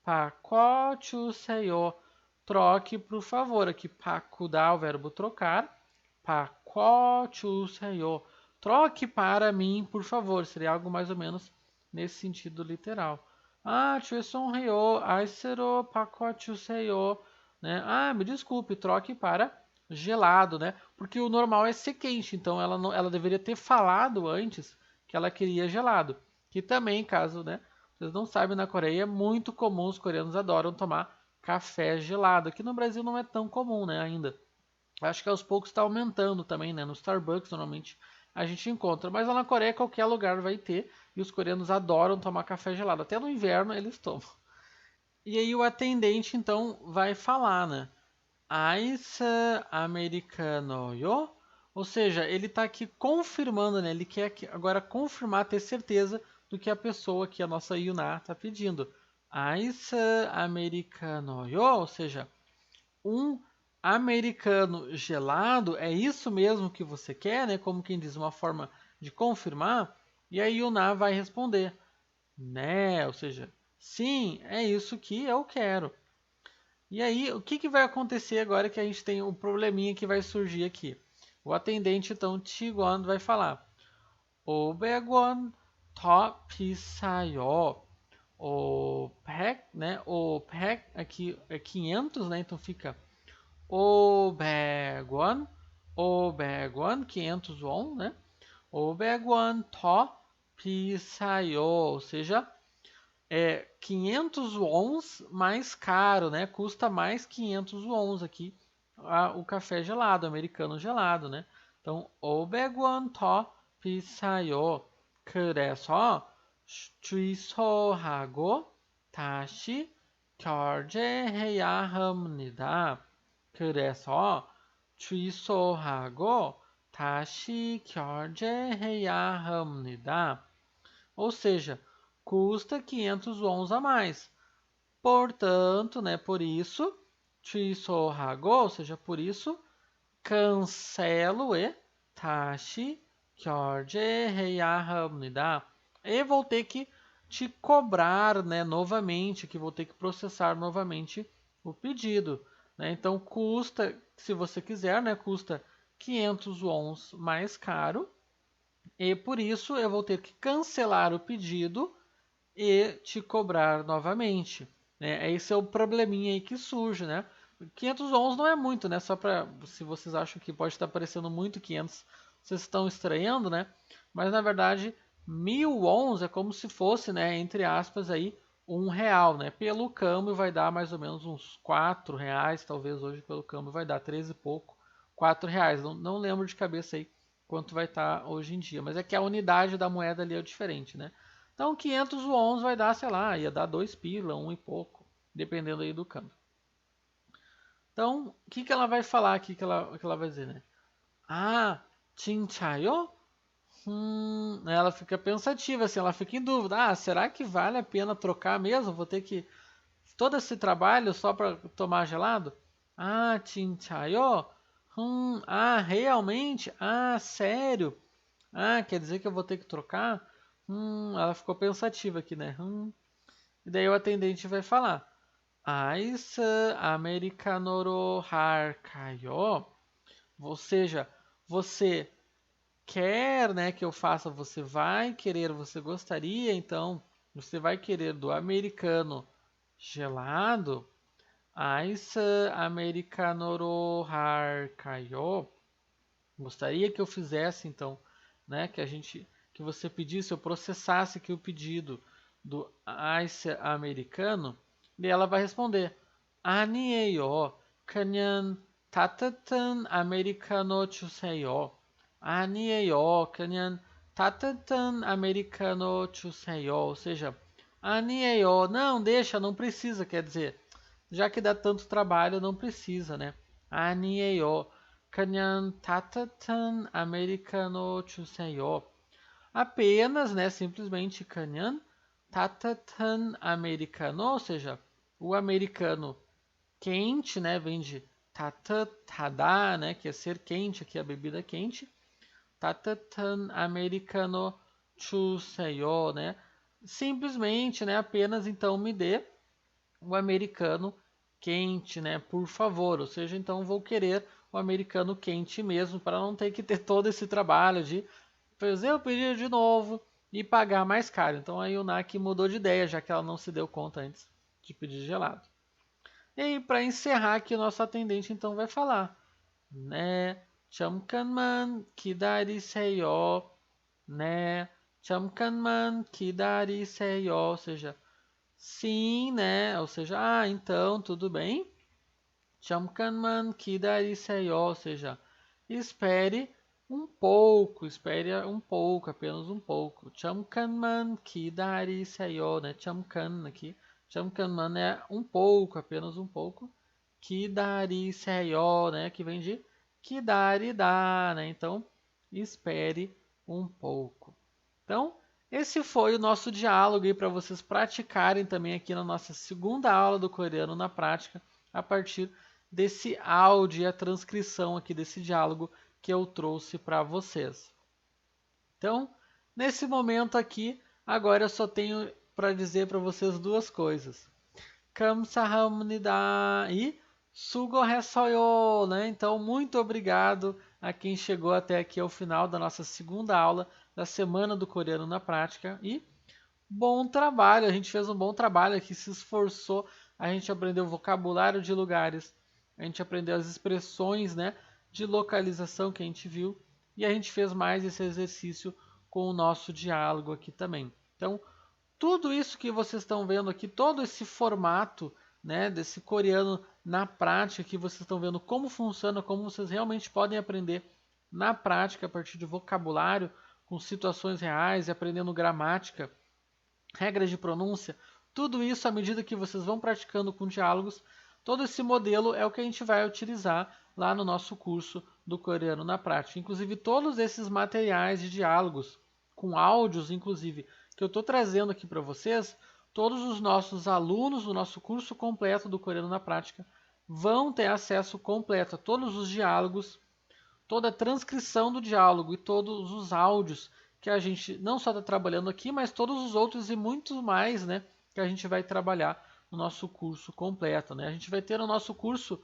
Pacochuseyo. Troque, por favor. Aqui, dá o verbo trocar. Pacochuseyo. Troque para mim, por favor. Seria algo mais ou menos nesse sentido literal. Ah, 죄송해요. Icero, pacochuseyo, né? Ah, me desculpe, troque para gelado, né? Porque o normal é ser quente, então ela, não, ela deveria ter falado antes que ela queria gelado. Que também, caso, né? Vocês não sabem, na Coreia é muito comum, os coreanos adoram tomar café gelado. Aqui no Brasil não é tão comum, né, ainda. Acho que aos poucos está aumentando também, né? No Starbucks, normalmente, a gente encontra. Mas lá na Coreia, qualquer lugar vai ter. E os coreanos adoram tomar café gelado. Até no inverno eles tomam. E aí o atendente, então, vai falar, né? Ice americano yo? Ou seja, ele está aqui confirmando, né? Ele quer agora confirmar, ter certeza do que a pessoa que a nossa Yuna está pedindo. Ice americano yo? Ou seja, um americano gelado, é isso mesmo que você quer, né? Como quem diz, uma forma de confirmar. E a Yuna vai responder, né? Ou seja, sim, é isso que eu quero. E aí, o que vai acontecer agora que a gente tem um probleminha que vai surgir aqui? O atendente, então, Tiguan, vai falar: 500원 더 비싸요. O pack, né? O pack aqui é 500, né? Então fica 500원, 500원, 500 won, né? 500원 더 비싸요. Ou seja, é 500 wons mais caro, né? Custa mais 500 wons aqui o café gelado, americano gelado, né? Então, 500원 더 비싸요. 그래서 취소하고 다시 결제해야 합니다. 그래서 취소하고 다시 결제해야 합니다. Ou seja, custa 500 wons a mais. Portanto, né, por isso, 취소하고, ou seja, por isso, cancelo e 다시 결제해야 합니다. E vou ter que te cobrar, né, novamente, que vou ter que processar novamente o pedido. Né? Então, custa, se você quiser, né, custa 500 wons mais caro. E por isso eu vou ter que cancelar o pedido e te cobrar novamente. Né? Esse é o probleminha aí que surge, né? 500 wons não é muito, né? Só para, se vocês acham que pode estar parecendo muito 500, vocês estão estranhando, né? Mas na verdade, 1000 wons é como se fosse, né? Entre aspas aí, R$ 1, né? Pelo câmbio vai dar mais ou menos uns R$ 4, talvez hoje pelo câmbio vai dar 13 e pouco, R$ 4. Não lembro de cabeça aí quanto vai estar hoje em dia, mas é que a unidade da moeda ali é diferente, né? Então 500 wons vai dar, sei lá, ia dar 2 pila, 1 e pouco, dependendo aí do câmbio. Então, o que ela vai falar aqui, que ela vai dizer, né? Ah, 진짜요? Ela fica pensativa, assim, ela fica em dúvida. Ah, será que vale a pena trocar mesmo? Vou ter que todo esse trabalho só para tomar gelado? Ah, 진짜요? Realmente? Ah, sério? Ah, quer dizer que eu vou ter que trocar? Ela ficou pensativa aqui, né? E daí o atendente vai falar: 아이스 아메리카노로 할까요? Ou seja, você quer, né, que eu faça, você vai querer, você gostaria, então, você vai querer do americano gelado? 아이스 아메리카노로 할까요? Gostaria que eu fizesse, então, né, que você pedisse, eu processasse aqui o pedido do ice americano, e ela vai responder: 아니에요. 그냥 따뜻한 아메리카노 주세요. 아니에요. 그냥 따뜻한 아메리카노 주세요. Ou seja, 아니에요. Não, deixa, não precisa, quer dizer, já que dá tanto trabalho, não precisa, né? 아니에요. 그냥 따뜻한 아메리카노 주세요. Apenas, né, simplesmente 그냥 따뜻한 아메리카노, ou seja, o americano quente, né, vem de 따뜻하다, né, que é ser quente, aqui é a bebida quente. 따뜻한 아메리카노 주세요, né? Simplesmente, né, apenas então me dê o americano quente, né, por favor. Ou seja, então vou querer o americano quente mesmo, para não ter que ter todo esse trabalho de fazer o pedido de novo e pagar mais caro. Então aí o NAC mudou de ideia, já que ela não se deu conta antes de pedir gelado. E aí, para encerrar aqui, o nosso atendente então vai falar, né? 잠깐만 기다리세요, né? 잠깐만 기다리세요, ou seja, sim, né? Ou seja, então tudo bem. 잠깐만 기다리세요, ou seja, espere um pouco, apenas um pouco. 잠깐만 기다리세요, né? 잠깐 aqui. 잠깐만 é um pouco, apenas um pouco. 기다리세요, né? Que vem de 기다리다, né? Então, espere um pouco. Então, esse foi o nosso diálogo aí para vocês praticarem também aqui na nossa segunda aula do coreano na prática, a partir desse áudio e a transcrição aqui desse diálogo que eu trouxe para vocês. Então, nesse momento aqui, agora eu só tenho para dizer para vocês duas coisas. 감사합니다 e 수고했어요, né? Então, muito obrigado a quem chegou até aqui ao final da nossa segunda aula da Semana do Coreano na Prática e bom trabalho, a gente fez um bom trabalho aqui, se esforçou, a gente aprendeu o vocabulário de lugares, a gente aprendeu as expressões, né, de localização que a gente viu e a gente fez mais esse exercício com o nosso diálogo aqui também. Então, tudo isso que vocês estão vendo aqui, todo esse formato, né, desse coreano na prática, que vocês estão vendo como funciona, como vocês realmente podem aprender na prática a partir de vocabulário, com situações reais e aprendendo gramática, regras de pronúncia, Tudo isso, à medida que vocês vão praticando com diálogos, todo esse modelo é o que a gente vai utilizar lá no nosso curso do Coreano na Prática. Inclusive, todos esses materiais de diálogos, com áudios, inclusive, que eu estou trazendo aqui para vocês, todos os nossos alunos do nosso curso completo do Coreano na Prática vão ter acesso completo a todos os diálogos, toda a transcrição do diálogo e todos os áudios que a gente não só está trabalhando aqui, mas todos os outros e muito mais, né, que a gente vai trabalhar no nosso curso completo, né? A gente vai ter no nosso curso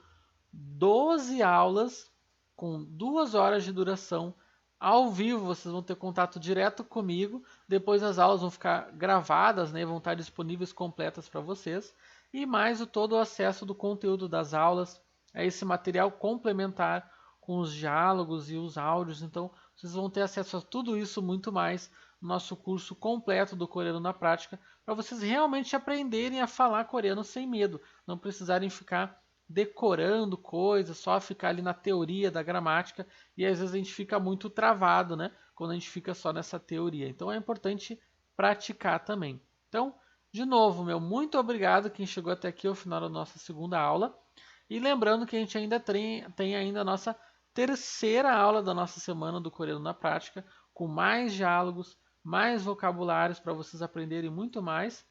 12 aulas com 2 horas de duração ao vivo. Vocês vão ter contato direto comigo. Depois as aulas vão ficar gravadas, né? Vão estar disponíveis completas para vocês. E mais todo o acesso do conteúdo das aulas, a esse material complementar com os diálogos e os áudios. Então, vocês vão ter acesso a tudo isso muito mais no nosso curso completo do Coreano na Prática, para vocês realmente aprenderem a falar coreano sem medo, não precisarem ficar decorando coisas, só ficar ali na teoria da gramática, e às vezes a gente fica muito travado, né, quando a gente fica só nessa teoria. Então é importante praticar também. Então, de novo, muito obrigado quem chegou até aqui ao final da nossa segunda aula. E lembrando que a gente ainda tem ainda a nossa terceira aula da nossa semana do Coreano na Prática, com mais diálogos, mais vocabulários para vocês aprenderem muito mais.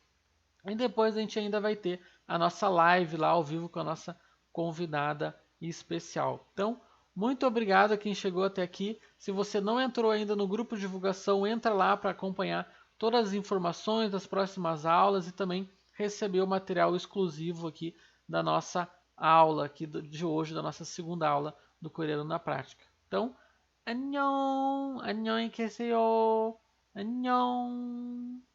E depois a gente ainda vai ter a nossa live lá ao vivo com a nossa convidada especial. Então, muito obrigado a quem chegou até aqui. Se você não entrou ainda no grupo de divulgação, entra lá para acompanhar todas as informações das próximas aulas e também receber o material exclusivo aqui da nossa aula aqui de hoje, da nossa segunda aula do Coreano na Prática. Então, 안녕, 안녕히 계세요. 안녕.